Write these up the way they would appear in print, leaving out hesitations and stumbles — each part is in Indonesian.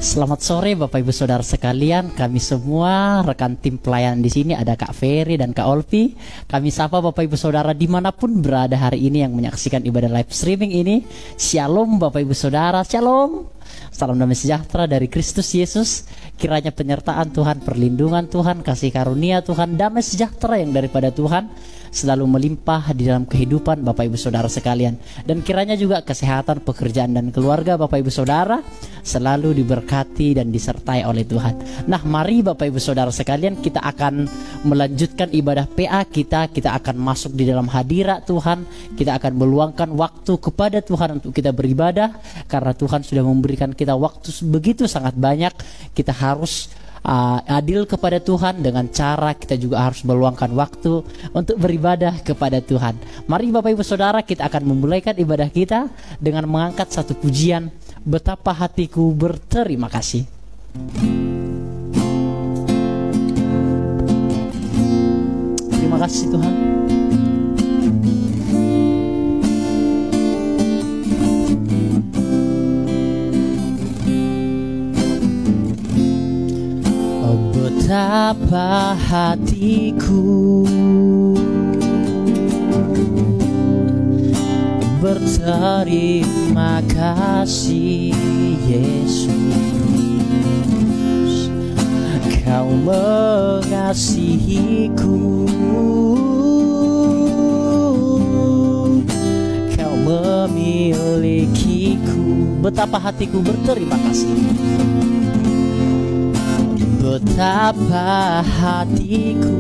Selamat sore Bapak Ibu Saudara sekalian, kami semua rekan tim pelayan di sini ada Kak Ferry dan Kak Olpi. Kami sapa Bapak Ibu Saudara dimanapun berada hari ini yang menyaksikan ibadah live streaming ini. Shalom Bapak Ibu Saudara, shalom. Salam damai sejahtera dari Kristus Yesus. Kiranya penyertaan Tuhan, perlindungan Tuhan, kasih karunia Tuhan, damai sejahtera yang daripada Tuhan selalu melimpah di dalam kehidupan Bapak Ibu Saudara sekalian. Dan kiranya juga kesehatan, pekerjaan dan keluarga Bapak Ibu Saudara selalu diberkati dan disertai oleh Tuhan. Nah, mari Bapak Ibu Saudara sekalian, kita akan melanjutkan ibadah PA kita. Kita akan masuk di dalam hadirat Tuhan. Kita akan meluangkan waktu kepada Tuhan untuk kita beribadah, karena Tuhan sudah memberikan kita waktu begitu sangat banyak. Kita harus adil kepada Tuhan, dengan cara kita juga harus meluangkan waktu untuk beribadah kepada Tuhan. Mari Bapak Ibu Saudara, kita akan memulaikan ibadah kita dengan mengangkat satu pujian, betapa hatiku berterima kasih. Terima kasih Tuhan. Betapa hatiku berterima kasih Yesus, Kau mengasihiku, Kau memilikiku. Betapa hatiku berterima kasih. Betapa hatiku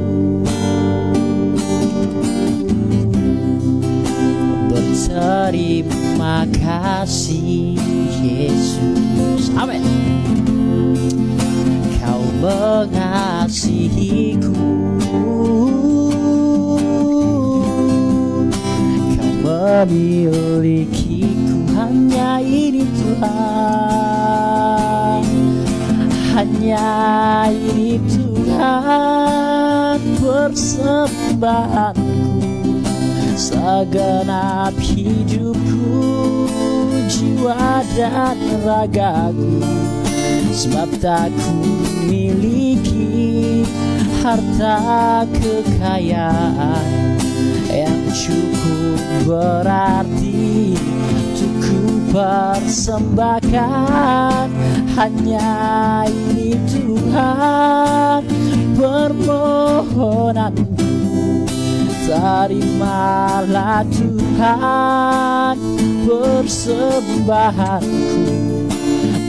berterima kasih Yesus. Amin. Kau mengasihiku, Kau memilikiku. Hanya ini Tuhan, hanya ini Tuhan persembahanku, segenap hidupku, jiwa dan ragaku. Sebab tak ku miliki harta kekayaan yang cukup berarti untuk ku persembahkan. Hanya ini Tuhan permohonanku, terimalah Tuhan persembahanku.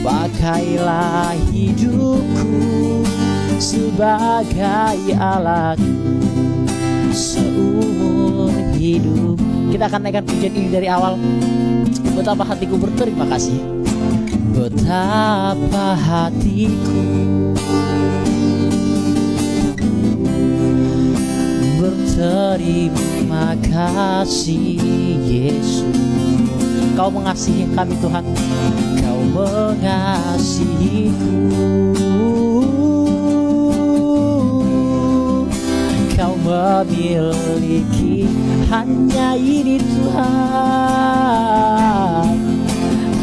Pakailah hidupku sebagai alatku seumur hidup. Kita akan naikkan pujian ini dari awal. Betapa hatiku berterima kasih. Betapa hatiku berterima kasih Yesus. Kau mengasihi kami Tuhan, Kau mengasihiku, Kau memiliki. Hanya ini Tuhan,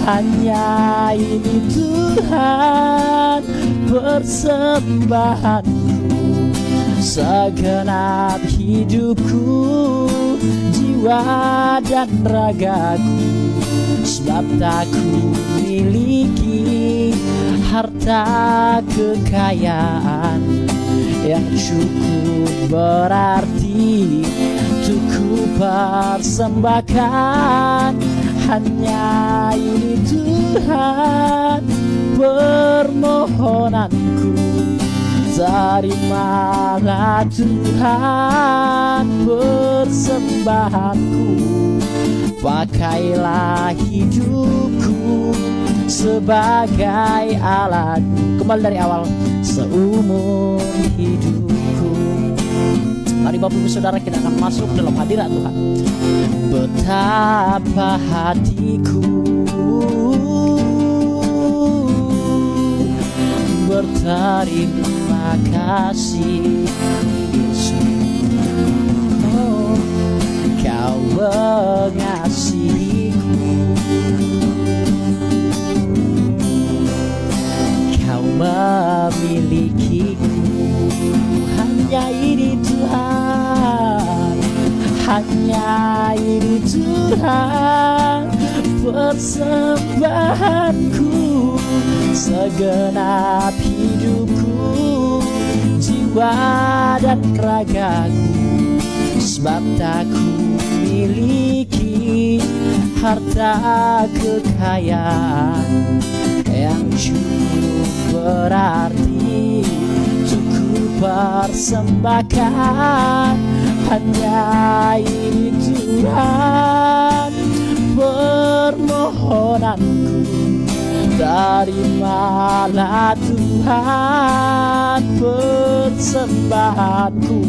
hanya ini Tuhan persembahanku, segenap hidupku, jiwa dan ragaku. Sebab tak ku miliki harta kekayaan yang cukup berarti untuk ku persembahkan. Hanya ini Tuhan permohonanku, terimalah Tuhan persembahanku. Pakailah hidupku sebagai alat. Kembali dari awal. Seumur hidupku. Mari Bapak Ibu Saudara, kita akan masuk dalam hadirat Tuhan. Betapa hatiku berterima kasih Yesus, oh, Kau mengasihiku, ini Tuhan persembahanku, segenap hidupku, jiwa dan ragaku. Sebab tak ku miliki harta kekayaan yang cukup berarti untuk ku persembahkan. Hanya ini Tuhan permohonanku, terimalah Tuhan persembahanku.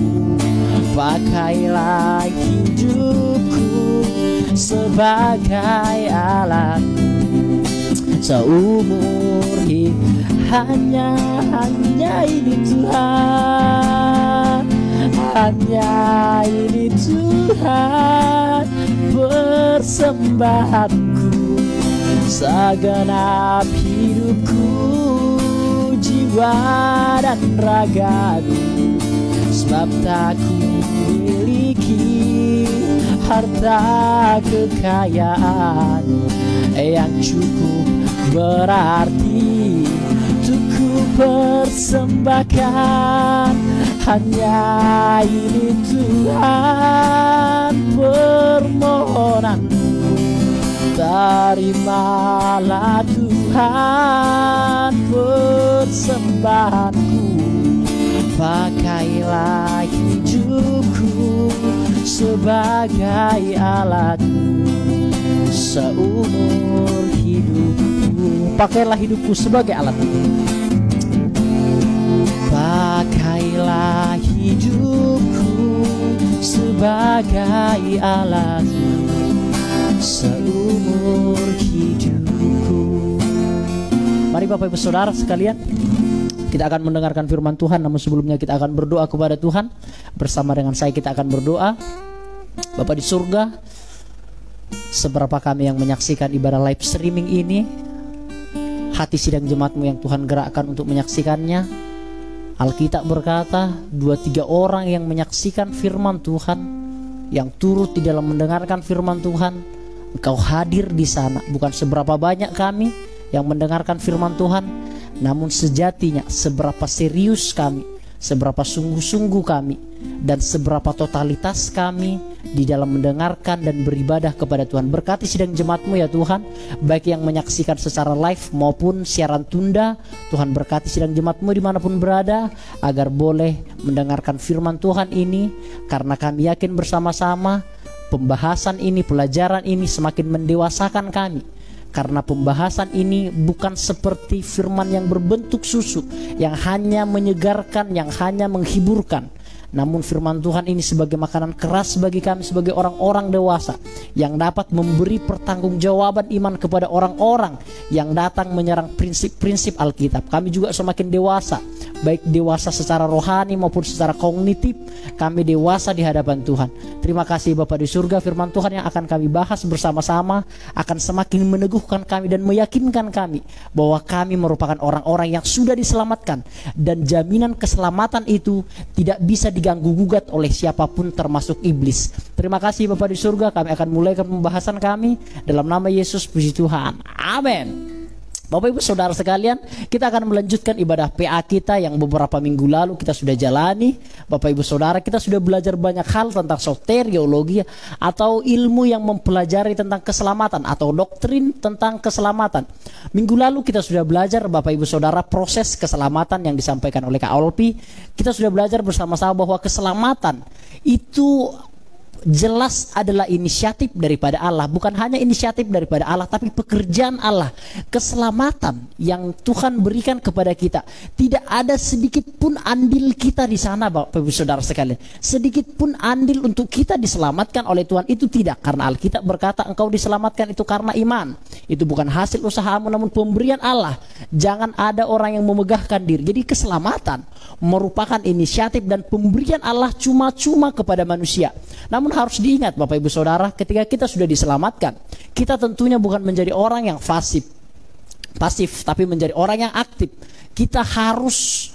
Pakailah hidupku sebagai alat, seumur hidup hanya ini Tuhan, hanya ini Tuhan persembahanku, segenap hidupku, jiwa dan ragaku. Sebab tak ku miliki harta kekayaan yang cukup berarti untuk ku persembahkan. Hanya ini Tuhan permohonanku, terimalah Tuhan persembahanku. Pakailah hidupku sebagai alatmu, seumur hidupku. Pakailah hidupku sebagai alatmu. Pakailah hidupku sebagai alatmu, seumur hidupku. Mari Bapak Ibu Saudara sekalian, kita akan mendengarkan firman Tuhan. Namun sebelumnya kita akan berdoa kepada Tuhan. Bersama dengan saya kita akan berdoa. Bapa di surga, seberapa kami yang menyaksikan ibadah live streaming ini, hati sidang jemaat-Mu yang Tuhan gerakkan untuk menyaksikannya. Alkitab berkata 2-3 orang yang menyaksikan firman Tuhan, yang turut di dalam mendengarkan firman Tuhan, Engkau hadir di sana. Bukan seberapa banyak kami yang mendengarkan firman Tuhan, namun sejatinya seberapa serius kami, seberapa sungguh-sungguh kami, dan seberapa totalitas kami di dalam mendengarkan dan beribadah kepada Tuhan. Berkati sidang jemaat-Mu ya Tuhan, baik yang menyaksikan secara live maupun siaran tunda. Tuhan berkati sidang jemaat-Mu dimanapun berada, agar boleh mendengarkan firman Tuhan ini. Karena kami yakin bersama-sama pembahasan ini, pelajaran ini semakin mendewasakan kami. Karena pembahasan ini bukan seperti firman yang berbentuk susu, yang hanya menyegarkan, yang hanya menghiburkan. Namun firman Tuhan ini sebagai makanan keras bagi kami sebagai orang-orang dewasa, yang dapat memberi pertanggungjawaban iman kepada orang-orang yang datang menyerang prinsip-prinsip Alkitab. Kami juga semakin dewasa, baik dewasa secara rohani maupun secara kognitif. Kami dewasa di hadapan Tuhan. Terima kasih Bapa di surga, firman Tuhan yang akan kami bahas bersama-sama akan semakin meneguhkan kami dan meyakinkan kami bahwa kami merupakan orang-orang yang sudah diselamatkan, dan jaminan keselamatan itu tidak bisa diganggu gugat oleh siapapun termasuk iblis. Terima kasih Bapa di surga, kami akan mulai pembahasan kami dalam nama Yesus, puji Tuhan. Amin. Bapak Ibu Saudara sekalian, kita akan melanjutkan ibadah PA kita yang beberapa minggu lalu kita sudah jalani. Bapak Ibu Saudara, kita sudah belajar banyak hal tentang soteriologi atau ilmu yang mempelajari tentang keselamatan atau doktrin tentang keselamatan. Minggu lalu kita sudah belajar Bapak Ibu Saudara proses keselamatan yang disampaikan oleh Kak Olpi. Kita sudah belajar bersama-sama bahwa keselamatan itu jelas adalah inisiatif daripada Allah. Bukan hanya inisiatif daripada Allah, tapi pekerjaan Allah. Keselamatan yang Tuhan berikan kepada kita, tidak ada sedikit pun andil kita di sana Bapak Ibu Saudara sekalian. Sedikit pun andil untuk kita diselamatkan oleh Tuhan itu tidak. Karena Alkitab berkata engkau diselamatkan itu karena iman. Itu bukan hasil usahamu, namun pemberian Allah. Jangan ada orang yang memegahkan diri. Jadi keselamatan merupakan inisiatif dan pemberian Allah cuma-cuma kepada manusia. Namun harus diingat Bapak Ibu Saudara, ketika kita sudah diselamatkan, kita tentunya bukan menjadi orang yang pasif, tapi menjadi orang yang aktif. Kita harus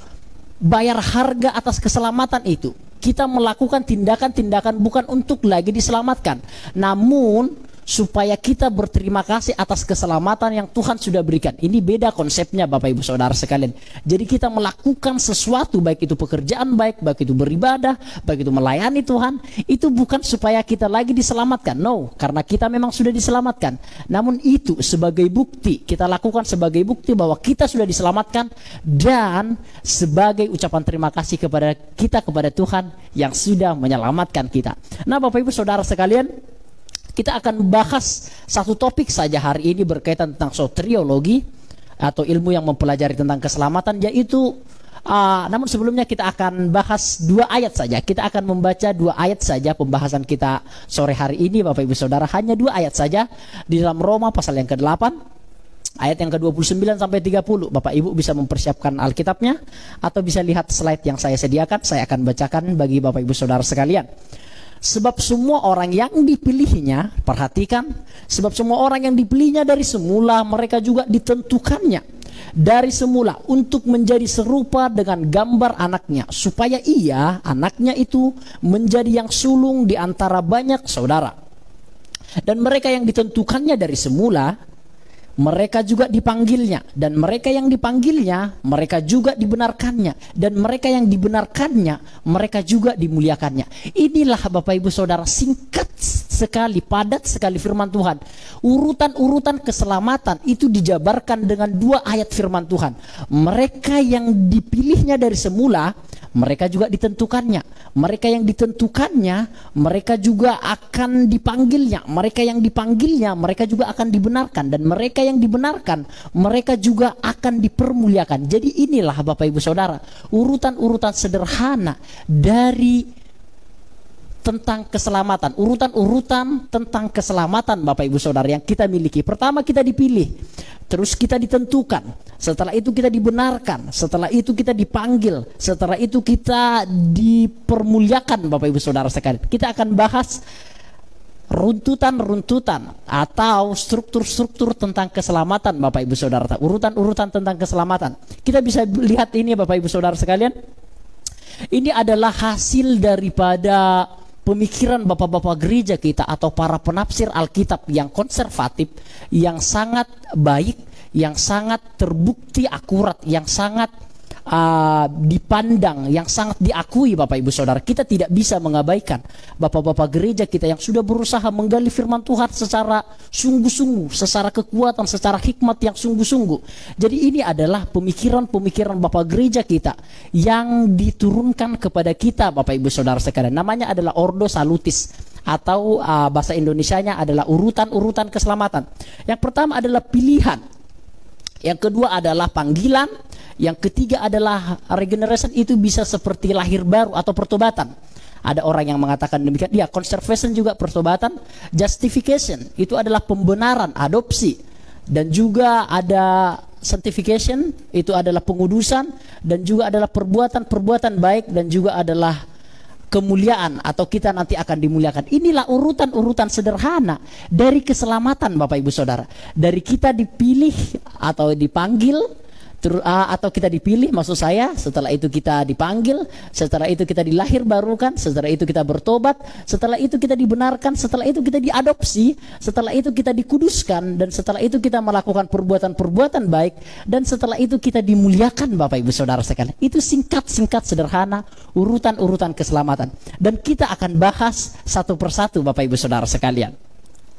bayar harga atas keselamatan itu. Kita melakukan tindakan-tindakan bukan untuk lagi diselamatkan, namun supaya kita berterima kasih atas keselamatan yang Tuhan sudah berikan. Ini beda konsepnya Bapak Ibu Saudara sekalian. Jadi kita melakukan sesuatu, baik itu pekerjaan baik itu beribadah, baik itu melayani Tuhan, itu bukan supaya kita lagi diselamatkan. No, karena kita memang sudah diselamatkan. Namun itu sebagai bukti, kita lakukan sebagai bukti bahwa kita sudah diselamatkan dan sebagai ucapan terima kasih kepada Tuhan yang sudah menyelamatkan kita. Nah, Bapak Ibu Saudara sekalian, kita akan bahas satu topik saja hari ini berkaitan tentang soteriologi atau ilmu yang mempelajari tentang keselamatan, yaitu namun sebelumnya kita akan bahas 2 ayat saja. Kita akan membaca 2 ayat saja pembahasan kita sore hari ini Bapak Ibu Saudara, hanya 2 ayat saja di dalam Roma pasal yang ke-8 ayat yang ke-29 sampai 30. Bapak Ibu bisa mempersiapkan Alkitabnya atau bisa lihat slide yang saya sediakan. Saya akan bacakan bagi Bapak Ibu Saudara sekalian. Sebab semua orang yang dipilihnya, perhatikan, sebab semua orang yang dipilihnya dari semula, mereka juga ditentukannya dari semula untuk menjadi serupa dengan gambar anaknya, supaya ia, anaknya itu, menjadi yang sulung di antara banyak saudara. Dan mereka yang ditentukannya dari semula, mereka juga dipanggilnya, dan mereka yang dipanggilnya, mereka juga dibenarkannya, dan mereka yang dibenarkannya, mereka juga dimuliakannya. Inilah Bapak Ibu Saudara, singkat sekali, padat sekali firman Tuhan. Urutan-urutan keselamatan itu dijabarkan dengan 2 ayat firman Tuhan. Mereka yang dipilihnya dari semula, mereka juga ditentukannya. Mereka yang ditentukannya, mereka juga akan dipanggilnya. Mereka yang dipanggilnya, mereka juga akan dibenarkan. Dan mereka yang dibenarkan, mereka juga akan dipermuliakan. Jadi inilah Bapak Ibu Saudara, urutan-urutan sederhana dari tentang keselamatan. Urutan-urutan tentang keselamatan Bapak Ibu Saudara yang kita miliki. Pertama kita dipilih, terus kita ditentukan, setelah itu kita dibenarkan, setelah itu kita dipanggil, setelah itu kita dipermuliakan Bapak Ibu Saudara sekalian. Kita akan bahas runtutan-runtutan atau struktur-struktur tentang keselamatan Bapak Ibu Saudara. Urutan-urutan tentang keselamatan. Kita bisa lihat ini Bapak Ibu Saudara sekalian. Ini adalah hasil daripada pemikiran bapak-bapak gereja kita atau para penafsir Alkitab yang konservatif, yang sangat baik, yang sangat terbukti akurat, yang sangat dipandang, yang sangat diakui Bapak Ibu Saudara. Kita tidak bisa mengabaikan bapak-bapak gereja kita yang sudah berusaha menggali firman Tuhan secara sungguh-sungguh, secara kekuatan, secara hikmat yang sungguh-sungguh. Jadi ini adalah pemikiran-pemikiran bapak gereja kita yang diturunkan kepada kita Bapak Ibu Saudara sekalian. Namanya adalah Ordo Salutis, atau bahasa Indonesianya adalah urutan-urutan keselamatan. Yang pertama adalah pilihan, yang kedua adalah panggilan, yang ketiga adalah regeneration. Itu bisa seperti lahir baru atau pertobatan. Ada orang yang mengatakan demikian. Ya, conservation juga pertobatan. Justification itu adalah pembenaran, adopsi. Dan juga ada sanctification, itu adalah pengudusan. Dan juga adalah perbuatan-perbuatan baik. Dan juga adalah kemuliaan, atau kita nanti akan dimuliakan. Inilah urutan-urutan sederhana dari keselamatan Bapak Ibu Saudara. Dari kita dipilih atau dipanggil, atau kita dipilih, maksud saya, setelah itu kita dipanggil, setelah itu kita dilahir barukan, setelah itu kita bertobat, setelah itu kita dibenarkan, setelah itu kita diadopsi, setelah itu kita dikuduskan, dan setelah itu kita melakukan perbuatan-perbuatan baik, dan setelah itu kita dimuliakan Bapak Ibu Saudara sekalian. Itu singkat-singkat sederhana urutan-urutan keselamatan, dan kita akan bahas satu persatu Bapak Ibu Saudara sekalian.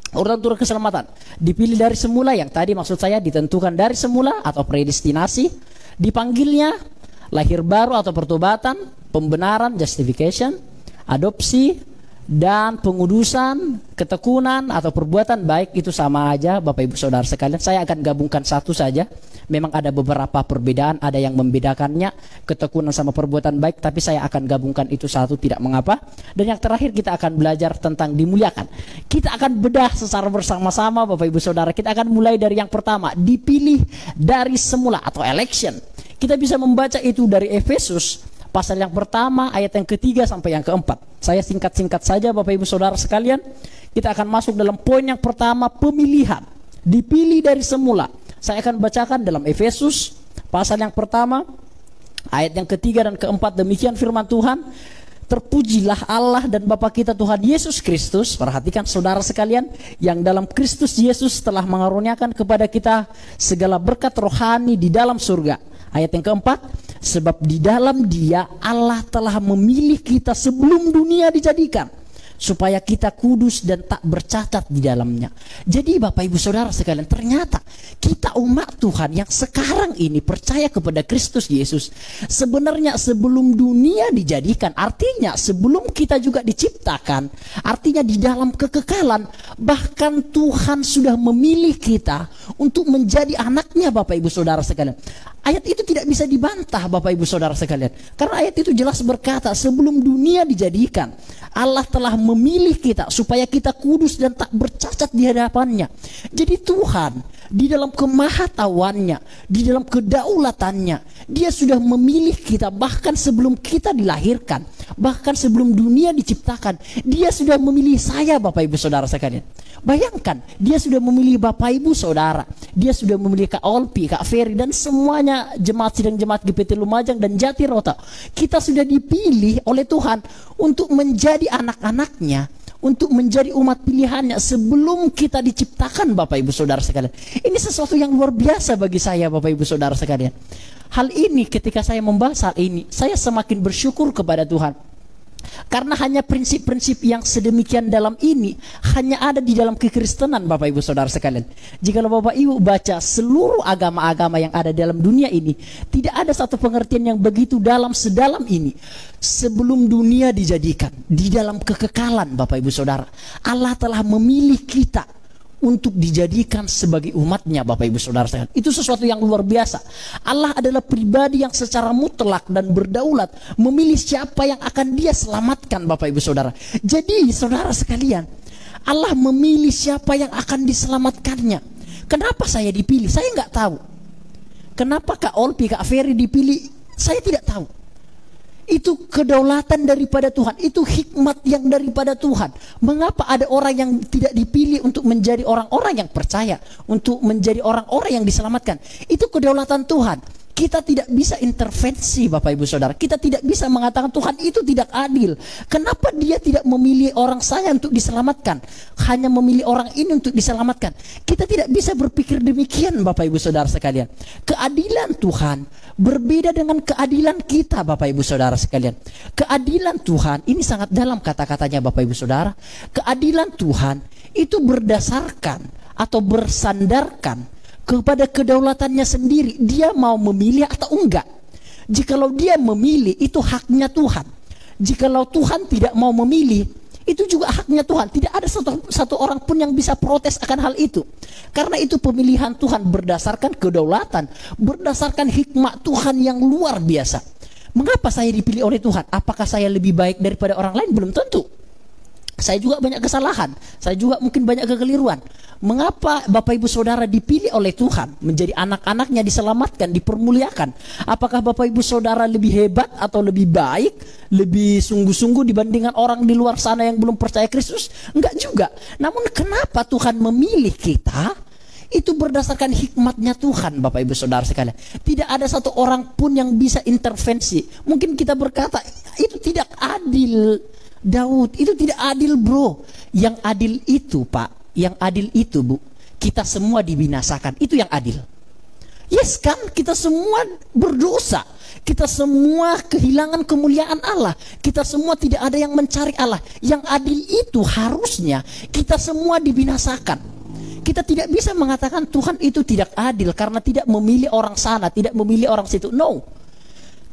Urutan-urutan keselamatan dipilih dari semula, yang tadi maksud saya ditentukan dari semula atau predestinasi, dipanggilnya, lahir baru atau pertobatan, pembenaran, justification, adopsi, dan pengudusan, ketekunan atau perbuatan baik. Itu sama aja Bapak Ibu Saudara sekalian. Saya akan gabungkan satu saja. Memang ada beberapa perbedaan, ada yang membedakannya, ketekunan sama perbuatan baik, tapi saya akan gabungkan itu satu, tidak mengapa. Dan yang terakhir kita akan belajar tentang dimuliakan. Kita akan bedah secara bersama-sama Bapak Ibu Saudara. Kita akan mulai dari yang pertama, dipilih dari semula atau election. Kita bisa membaca itu dari Efesus pasal yang pertama ayat yang ketiga sampai yang keempat. Saya singkat-singkat saja Bapak Ibu Saudara sekalian. Kita akan masuk dalam poin yang pertama, pemilihan. Dipilih dari semula. Saya akan bacakan dalam Efesus pasal yang pertama ayat yang ketiga dan keempat. Demikian firman Tuhan. Terpujilah Allah dan Bapa kita Tuhan Yesus Kristus. Perhatikan saudara sekalian, yang dalam Kristus Yesus telah mengaruniakan kepada kita segala berkat rohani di dalam surga. Ayat yang keempat, sebab di dalam Dia Allah telah memilih kita sebelum dunia dijadikan, supaya kita kudus dan tak bercacat di dalamnya. Jadi Bapak Ibu Saudara sekalian, ternyata kita umat Tuhan yang sekarang ini percaya kepada Kristus Yesus, sebenarnya sebelum dunia dijadikan, artinya sebelum kita juga diciptakan, artinya di dalam kekekalan, bahkan Tuhan sudah memilih kita untuk menjadi anaknya Bapak Ibu Saudara sekalian. Ayat itu tidak bisa dibantah Bapak Ibu Saudara sekalian, karena ayat itu jelas berkata sebelum dunia dijadikan Allah telah memilih kita supaya kita kudus dan tak bercacat di hadapannya. Jadi Tuhan di dalam kemahatauannya, di dalam kedaulatannya, Dia sudah memilih kita bahkan sebelum kita dilahirkan, bahkan sebelum dunia diciptakan. Dia sudah memilih saya Bapak Ibu Saudara sekalian. Bayangkan, Dia sudah memilih Bapak Ibu Saudara, Dia sudah memilih Kak Olpi, Kak Ferry, dan semuanya jemaat sidang jemaat GPT Lumajang dan Jatirota. Kita sudah dipilih oleh Tuhan untuk menjadi anak-anaknya, untuk menjadi umat pilihannya sebelum kita diciptakan Bapak Ibu Saudara sekalian. Ini sesuatu yang luar biasa bagi saya Bapak Ibu Saudara sekalian. Hal ini, ketika saya membahas hal ini, saya semakin bersyukur kepada Tuhan. Karena hanya prinsip-prinsip yang sedemikian dalam ini hanya ada di dalam kekristenan Bapak Ibu Saudara sekalian. Jikalau Bapak Ibu baca seluruh agama-agama yang ada dalam dunia ini, tidak ada satu pengertian yang begitu sedalam ini. Sebelum dunia dijadikan, di dalam kekekalan Bapak Ibu Saudara, Allah telah memilih kita untuk dijadikan sebagai umatnya Bapak Ibu Saudara sekalian. Itu sesuatu yang luar biasa. Allah adalah pribadi yang secara mutlak dan berdaulat memilih siapa yang akan Dia selamatkan Bapak Ibu Saudara. Jadi saudara sekalian, Allah memilih siapa yang akan diselamatkannya. Kenapa saya dipilih? Saya nggak tahu. Kenapa Kak Olpi, Kak Ferry dipilih? Saya tidak tahu. Itu kedaulatan daripada Tuhan, itu hikmat yang daripada Tuhan. Mengapa ada orang yang tidak dipilih untuk menjadi orang-orang yang percaya, untuk menjadi orang-orang yang diselamatkan? Itu kedaulatan Tuhan. Kita tidak bisa intervensi Bapak Ibu Saudara. Kita tidak bisa mengatakan Tuhan itu tidak adil. Kenapa Dia tidak memilih orang saya untuk diselamatkan, hanya memilih orang ini untuk diselamatkan? Kita tidak bisa berpikir demikian Bapak Ibu Saudara sekalian. Keadilan Tuhan berbeda dengan keadilan kita Bapak Ibu Saudara sekalian. Keadilan Tuhan ini sangat dalam kata-katanya Bapak Ibu Saudara. Keadilan Tuhan itu berdasarkan atau bersandarkan kepada kedaulatannya sendiri. Dia mau memilih atau enggak. Jikalau Dia memilih, itu haknya Tuhan. Jikalau Tuhan tidak mau memilih, itu juga haknya Tuhan. Tidak ada satu orang pun yang bisa protes akan hal itu. Karena itu pemilihan Tuhan berdasarkan kedaulatan, berdasarkan hikmat Tuhan yang luar biasa. Mengapa saya dipilih oleh Tuhan? Apakah saya lebih baik daripada orang lain? Belum tentu. Saya juga banyak kesalahan, saya juga mungkin banyak kekeliruan. Mengapa Bapak Ibu Saudara dipilih oleh Tuhan menjadi anak-anaknya, diselamatkan, dipermuliakan? Apakah Bapak Ibu Saudara lebih hebat atau lebih baik, lebih sungguh-sungguh dibandingkan orang di luar sana yang belum percaya Kristus? Enggak juga. Namun kenapa Tuhan memilih kita? Itu berdasarkan hikmatnya Tuhan Bapak Ibu Saudara sekalian. Tidak ada satu orang pun yang bisa intervensi. Mungkin kita berkata itu tidak adil, Daud, itu tidak adil bro. Yang adil itu Pak, yang adil itu Bu, kita semua dibinasakan. Itu yang adil. Yes kan, kita semua berdosa, kita semua kehilangan kemuliaan Allah, kita semua tidak ada yang mencari Allah. Yang adil itu harusnya kita semua dibinasakan. Kita tidak bisa mengatakan Tuhan itu tidak adil karena tidak memilih orang sana, tidak memilih orang situ. No.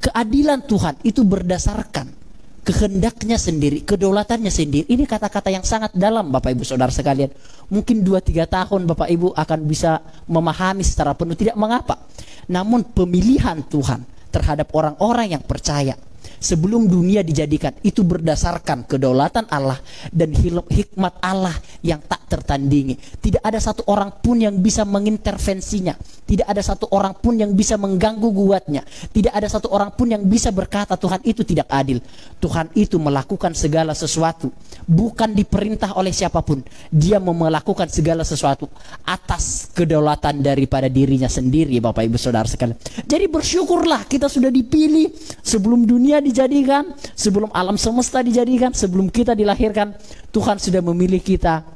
Keadilan Tuhan itu berdasarkan kehendaknya sendiri, kedaulatannya sendiri. Ini kata-kata yang sangat dalam Bapak Ibu Saudara sekalian. Mungkin 2-3 tahun Bapak Ibu akan bisa memahami secara penuh, tidak mengapa. Namun pemilihan Tuhan terhadap orang-orang yang percaya sebelum dunia dijadikan itu berdasarkan kedaulatan Allah dan hikmat Allah yang tak tertandingi. Tidak ada satu orang pun yang bisa mengintervensinya. Tidak ada satu orang pun yang bisa mengganggu guatnya. Tidak ada satu orang pun yang bisa berkata Tuhan itu tidak adil. Tuhan itu melakukan segala sesuatu bukan diperintah oleh siapapun. Dia melakukan segala sesuatu atas kedaulatan daripada dirinya sendiri Bapak Ibu Saudara sekalian. Jadi bersyukurlah kita sudah dipilih sebelum dunia dunia dijadikan, sebelum alam semesta dijadikan, sebelum kita dilahirkan, Tuhan sudah memilih kita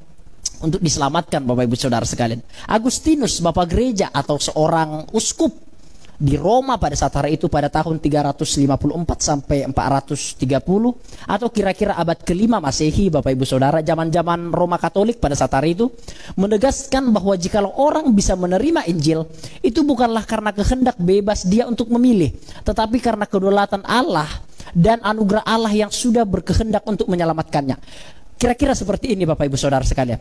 untuk diselamatkan, Bapak Ibu Saudara sekalian. Agustinus, Bapak Gereja atau seorang uskup di Roma pada saat hari itu, pada tahun 354 sampai 430 atau kira-kira abad ke-5 Masehi, Bapak Ibu Saudara, zaman-zaman Roma Katolik pada saat hari itu, menegaskan bahwa jikalau orang bisa menerima Injil, itu bukanlah karena kehendak bebas dia untuk memilih, tetapi karena kedaulatan Allah dan anugerah Allah yang sudah berkehendak untuk menyelamatkannya. Kira-kira seperti ini, Bapak Ibu Saudara sekalian.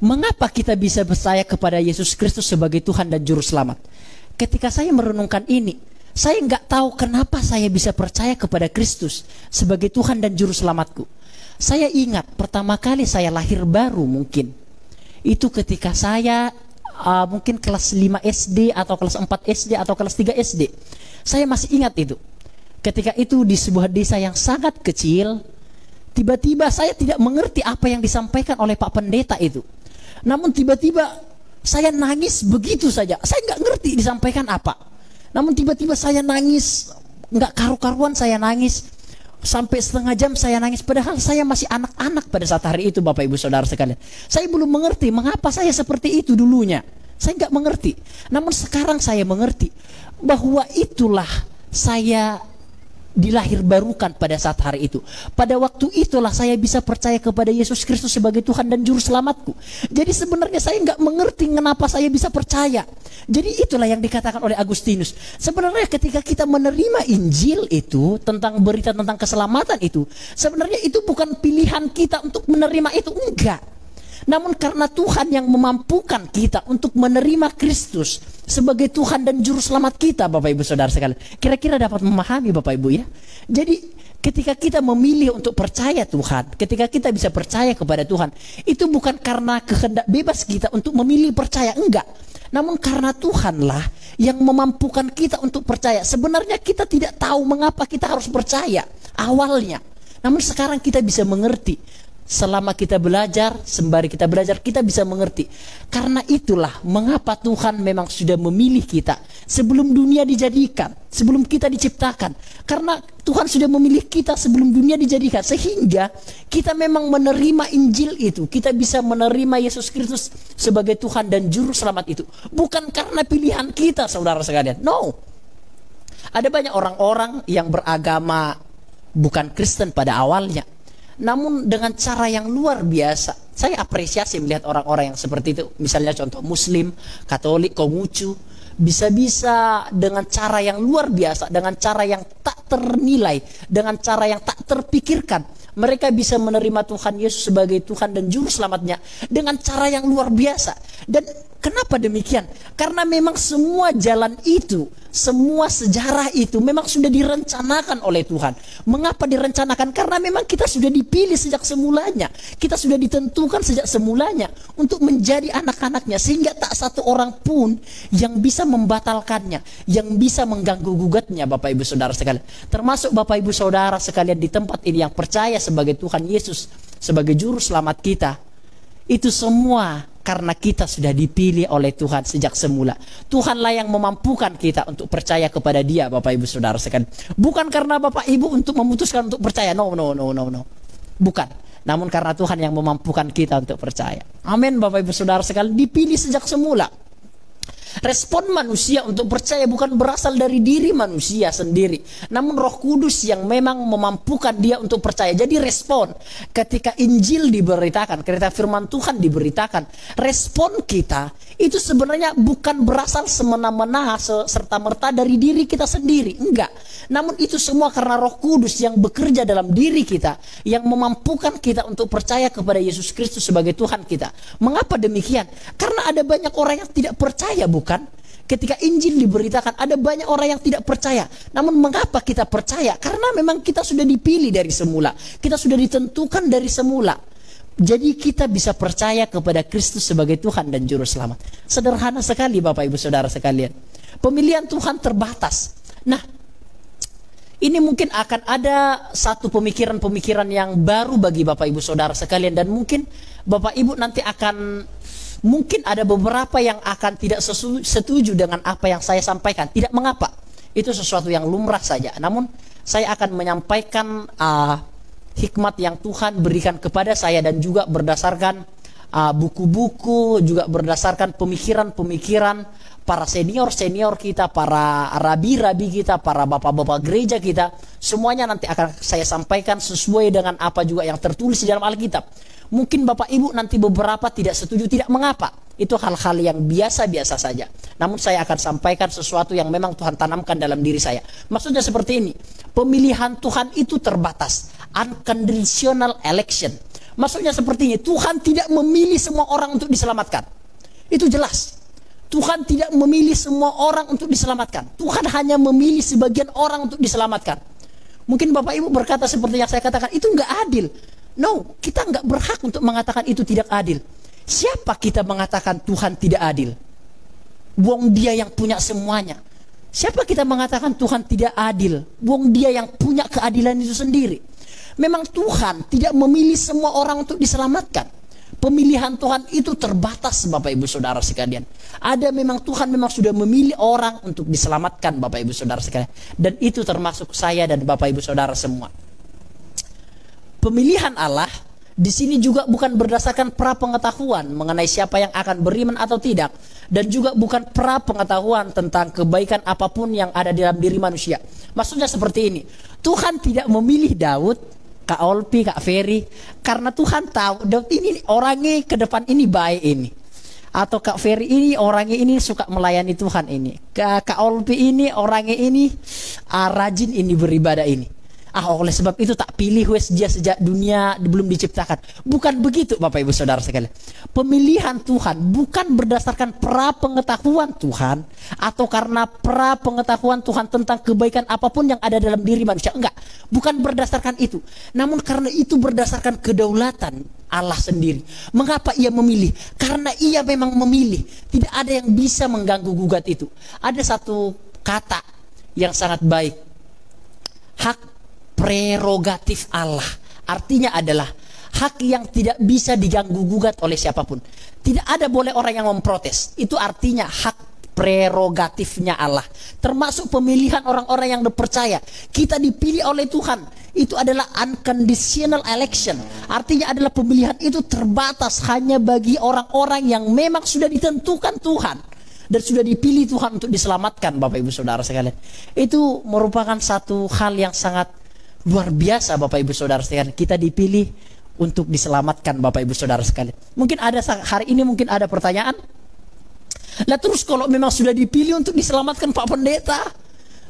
Mengapa kita bisa percaya kepada Yesus Kristus sebagai Tuhan dan Juru Selamat? Ketika saya merenungkan ini, saya nggak tahu kenapa saya bisa percaya kepada Kristus sebagai Tuhan dan Juru Selamatku. Saya ingat pertama kali saya lahir baru mungkin. Itu ketika saya mungkin kelas 5 SD atau kelas 4 SD atau kelas 3 SD. Saya masih ingat itu. Ketika itu di sebuah desa yang sangat kecil, tiba-tiba saya tidak mengerti apa yang disampaikan oleh Pak Pendeta itu. Namun tiba-tiba saya nangis begitu saja. Saya nggak ngerti disampaikan apa. Namun tiba-tiba saya nangis, nggak karu-karuan saya nangis. Sampai setengah jam saya nangis. Padahal saya masih anak-anak pada saat hari itu, Bapak Ibu Saudara sekalian. Saya belum mengerti mengapa saya seperti itu dulunya. Saya nggak mengerti. Namun sekarang saya mengerti bahwa itulah saya dilahirbarukan pada saat hari itu. Pada waktu itulah saya bisa percaya kepada Yesus Kristus sebagai Tuhan dan Juru Selamatku. Jadi sebenarnya saya nggak mengerti kenapa saya bisa percaya. Jadi itulah yang dikatakan oleh Agustinus. Sebenarnya ketika kita menerima Injil itu, tentang berita tentang keselamatan itu, sebenarnya itu bukan pilihan kita untuk menerima itu, enggak. Namun karena Tuhan yang memampukan kita untuk menerima Kristus sebagai Tuhan dan Juru Selamat kita, Bapak Ibu Saudara sekalian. Kira-kira dapat memahami, Bapak Ibu ya. Jadi ketika kita memilih untuk percaya Tuhan, ketika kita bisa percaya kepada Tuhan, itu bukan karena kehendak bebas kita untuk memilih percaya, enggak. Namun karena Tuhanlah yang memampukan kita untuk percaya. Sebenarnya kita tidak tahu mengapa kita harus percaya awalnya. Namun sekarang kita bisa mengerti. Selama kita belajar, sembari kita belajar, kita bisa mengerti. Karena itulah mengapa Tuhan memang sudah memilih kita sebelum dunia dijadikan, sebelum kita diciptakan. Karena Tuhan sudah memilih kita sebelum dunia dijadikan, sehingga kita memang menerima Injil itu. Kita bisa menerima Yesus Kristus sebagai Tuhan dan Juru Selamat itu. Bukan karena pilihan kita, saudara sekalian. No. Ada banyak orang-orang yang beragama bukan Kristen pada awalnya, namun dengan cara yang luar biasa. Saya apresiasi melihat orang-orang yang seperti itu. Misalnya contoh Muslim, Katolik, Konghucu, bisa-bisa dengan cara yang luar biasa, dengan cara yang tak ternilai, dengan cara yang tak terpikirkan, mereka bisa menerima Tuhan Yesus sebagai Tuhan dan Juru Selamatnya dengan cara yang luar biasa. Dan kenapa demikian? Karena memang semua jalan itu, semua sejarah itu memang sudah direncanakan oleh Tuhan. Mengapa direncanakan? Karena memang kita sudah dipilih sejak semulanya. Kita sudah ditentukan sejak semulanya untuk menjadi anak-anaknya. Sehingga tak satu orang pun yang bisa membatalkannya, yang bisa mengganggu gugatnya, Bapak Ibu Saudara sekalian. Termasuk Bapak Ibu Saudara sekalian di tempat ini yang percaya sebagai Tuhan Yesus sebagai Juru Selamat kita. Itu semua karena kita sudah dipilih oleh Tuhan sejak semula. Tuhanlah yang memampukan kita untuk percaya kepada Dia, Bapak Ibu Saudara sekalian. Bukan karena Bapak Ibu untuk memutuskan untuk percaya. No. Bukan. Namun karena Tuhan yang memampukan kita untuk percaya. Amin, Bapak Ibu Saudara sekalian. Dipilih sejak semula. Respon manusia untuk percaya bukan berasal dari diri manusia sendiri, namun Roh Kudus yang memang memampukan dia untuk percaya. Jadi respon ketika Injil diberitakan, ketika firman Tuhan diberitakan, respon kita itu sebenarnya bukan berasal semena-mena serta-merta dari diri kita sendiri, enggak. Namun itu semua karena Roh Kudus yang bekerja dalam diri kita, yang memampukan kita untuk percaya kepada Yesus Kristus sebagai Tuhan kita. Mengapa demikian? Karena ada banyak orang yang tidak percaya, bukan? Ketika Injil diberitakan, ada banyak orang yang tidak percaya. Namun mengapa kita percaya? Karena memang kita sudah dipilih dari semula. Kita sudah ditentukan dari semula. Jadi kita bisa percaya kepada Kristus sebagai Tuhan dan Juru Selamat. Sederhana sekali, Bapak Ibu Saudara sekalian. Pemilihan Tuhan terbatas. Nah, ini mungkin akan ada satu pemikiran-pemikiran yang baru bagi Bapak Ibu Saudara sekalian. Dan mungkin Bapak Ibu nanti mungkin ada beberapa yang akan tidak setuju dengan apa yang saya sampaikan. Tidak mengapa, itu sesuatu yang lumrah saja. Namun saya akan menyampaikan hikmat yang Tuhan berikan kepada saya, dan juga berdasarkan buku-buku, juga berdasarkan pemikiran-pemikiran para senior-senior kita, para rabi-rabi kita, para bapak-bapak gereja kita. Semuanya nanti akan saya sampaikan sesuai dengan apa juga yang tertulis di dalam Alkitab. Mungkin Bapak Ibu nanti beberapa tidak setuju, tidak mengapa. Itu hal-hal yang biasa-biasa saja. Namun saya akan sampaikan sesuatu yang memang Tuhan tanamkan dalam diri saya. Maksudnya seperti ini. Pemilihan Tuhan itu terbatas. Unconditional election. Maksudnya seperti ini. Tuhan tidak memilih semua orang untuk diselamatkan. Itu jelas. Tuhan tidak memilih semua orang untuk diselamatkan. Tuhan hanya memilih sebagian orang untuk diselamatkan. Mungkin Bapak Ibu berkata seperti yang saya katakan, itu nggak adil. No, kita nggak berhak untuk mengatakan itu tidak adil. Siapa kita mengatakan Tuhan tidak adil? Wong Dia yang punya semuanya. Siapa kita mengatakan Tuhan tidak adil? Wong Dia yang punya keadilan itu sendiri. Memang Tuhan tidak memilih semua orang untuk diselamatkan. Pemilihan Tuhan itu terbatas, Bapak Ibu Saudara sekalian. Ada memang Tuhan memang sudah memilih orang untuk diselamatkan, Bapak Ibu Saudara sekalian. Dan itu termasuk saya dan Bapak Ibu Saudara semua. Pemilihan Allah di sini juga bukan berdasarkan pra-pengetahuan mengenai siapa yang akan beriman atau tidak, dan juga bukan pra-pengetahuan tentang kebaikan apapun yang ada di dalam diri manusia. Maksudnya seperti ini. Tuhan tidak memilih Daud, Kak Olpi, Kak Ferry, karena Tuhan tahu Daud ini orangnya ke depan ini baik ini. Atau Kak Ferry ini orangnya ini suka melayani Tuhan ini. Kak Olpi ini orangnya ini rajin ini beribadah ini. Oleh sebab itu tak pilih dia sejak dunia belum diciptakan. Bukan begitu Bapak Ibu Saudara sekalian. Pemilihan Tuhan bukan berdasarkan pra-pengetahuan Tuhan, atau karena pra-pengetahuan Tuhan tentang kebaikan apapun yang ada dalam diri manusia. Enggak, bukan berdasarkan itu. Namun karena itu berdasarkan kedaulatan Allah sendiri. Mengapa Ia memilih? Karena Ia memang memilih. Tidak ada yang bisa mengganggu gugat itu. Ada satu kata yang sangat baik. Hak prerogatif Allah. Artinya adalah hak yang tidak bisa diganggu gugat oleh siapapun. Tidak ada boleh orang yang memprotes. Itu artinya hak prerogatifnya Allah. Termasuk pemilihan orang-orang yang percaya. Kita dipilih oleh Tuhan. Itu adalah unconditional election. Artinya adalah pemilihan itu terbatas hanya bagi orang-orang yang memang sudah ditentukan Tuhan dan sudah dipilih Tuhan untuk diselamatkan, Bapak Ibu Saudara sekalian. Itu merupakan satu hal yang sangat luar biasa, Bapak Ibu Saudara sekalian. Kita dipilih untuk diselamatkan, Bapak Ibu Saudara sekalian. Mungkin ada hari ini mungkin ada pertanyaan. Lah terus kalau memang sudah dipilih untuk diselamatkan Pak Pendeta,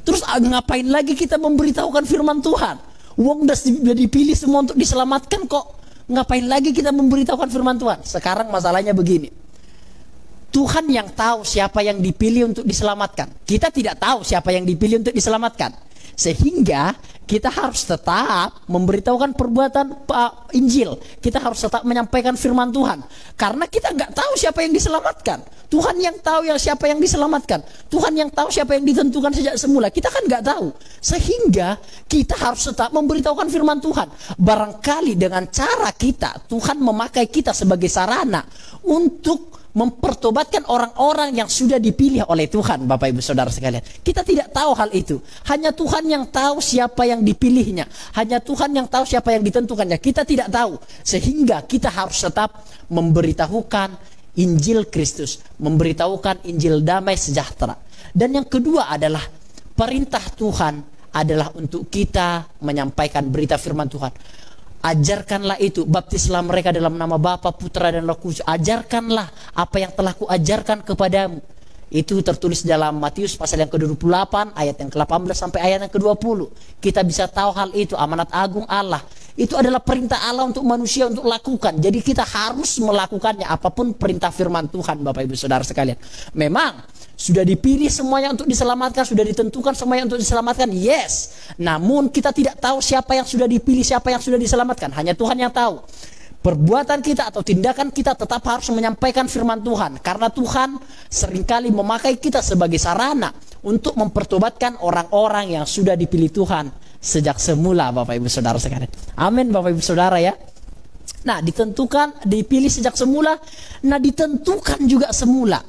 terus ngapain lagi kita memberitahukan firman Tuhan? Wong sudah dipilih semua untuk diselamatkan kok. Ngapain lagi kita memberitahukan firman Tuhan? Sekarang masalahnya begini. Tuhan yang tahu siapa yang dipilih untuk diselamatkan. Kita tidak tahu siapa yang dipilih untuk diselamatkan. Sehingga kita harus tetap memberitahukan perbuatan Injil. Kita harus tetap menyampaikan firman Tuhan. Karena kita nggak tahu siapa yang diselamatkan. Tuhan yang tahu siapa yang diselamatkan. Tuhan yang tahu siapa yang ditentukan sejak semula. Kita kan nggak tahu. Sehingga kita harus tetap memberitahukan firman Tuhan. Barangkali dengan cara kita, Tuhan memakai kita sebagai sarana untuk mempertobatkan orang-orang yang sudah dipilih oleh Tuhan, Bapak Ibu Saudara sekalian. Kita tidak tahu hal itu. Hanya Tuhan yang tahu siapa yang dipilihnya. Hanya Tuhan yang tahu siapa yang ditentukannya. Kita tidak tahu. Sehingga kita harus tetap memberitahukan Injil Kristus. Memberitahukan Injil damai sejahtera. Dan yang kedua adalah perintah Tuhan adalah untuk kita menyampaikan berita firman Tuhan. Ajarkanlah itu, baptislah mereka dalam nama Bapa, Putra dan Roh Kudus. Ajarkanlah apa yang telah kuajarkan kepadamu. Itu tertulis dalam Matius pasal yang ke-28 ayat yang ke-18 sampai ayat yang ke-20. Kita bisa tahu hal itu, amanat agung Allah. Itu adalah perintah Allah untuk manusia untuk lakukan. Jadi kita harus melakukannya apapun perintah firman Tuhan, Bapak Ibu Saudara sekalian. Memang sudah dipilih semuanya untuk diselamatkan, sudah ditentukan semuanya untuk diselamatkan, yes. Namun kita tidak tahu siapa yang sudah dipilih, siapa yang sudah diselamatkan. Hanya Tuhan yang tahu. Perbuatan kita atau tindakan kita tetap harus menyampaikan firman Tuhan. Karena Tuhan seringkali memakai kita sebagai sarana untuk mempertobatkan orang-orang yang sudah dipilih Tuhan sejak semula, Bapak Ibu Saudara sekalian. Amin, Bapak Ibu Saudara ya. Nah, ditentukan, dipilih sejak semula. Nah, ditentukan juga semula.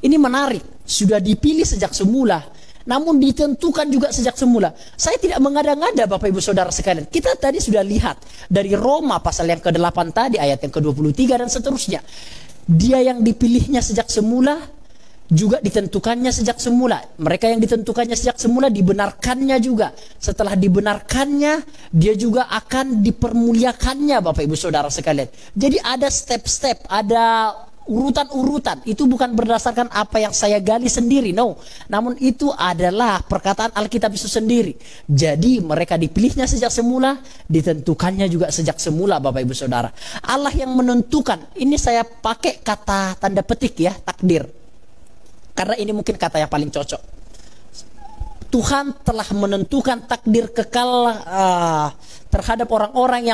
Ini menarik. Sudah dipilih sejak semula. namun ditentukan juga sejak semula. Saya tidak mengada-ngada Bapak Ibu Saudara sekalian. Kita tadi sudah lihat dari Roma pasal yang ke-8 tadi, ayat yang ke-23 dan seterusnya. Dia yang dipilihnya sejak semula, juga ditentukannya sejak semula. Mereka yang ditentukannya sejak semula dibenarkannya juga. Setelah dibenarkannya, dia juga akan dipermuliakannya Bapak Ibu Saudara sekalian. Jadi ada step-step, ada urutan-urutan. Itu bukan berdasarkan apa yang saya gali sendiri, no. Namun itu adalah perkataan Alkitab itu sendiri. Jadi mereka dipilihnya sejak semula, ditentukannya juga sejak semula Bapak Ibu Saudara. Allah yang menentukan. Ini saya pakai kata tanda petik ya, takdir. Karena ini mungkin kata yang paling cocok. Tuhan telah menentukan takdir kekal terhadap orang-orang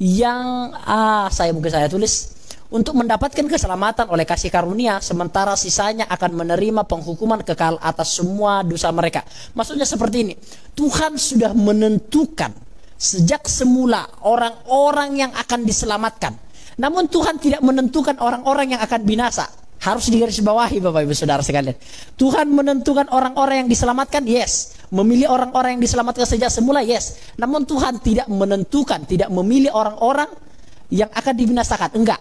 yang saya tulis untuk mendapatkan keselamatan oleh kasih karunia, sementara sisanya akan menerima penghukuman kekal atas semua dosa mereka. Maksudnya seperti ini, Tuhan sudah menentukan sejak semula orang-orang yang akan diselamatkan. Namun Tuhan tidak menentukan orang-orang yang akan binasa. Harus digarisbawahi Bapak Ibu Saudara sekalian. Tuhan menentukan orang-orang yang diselamatkan, yes. Memilih orang-orang yang diselamatkan sejak semula, yes. Namun Tuhan tidak menentukan, tidak memilih orang-orang yang akan dibinasakan, enggak.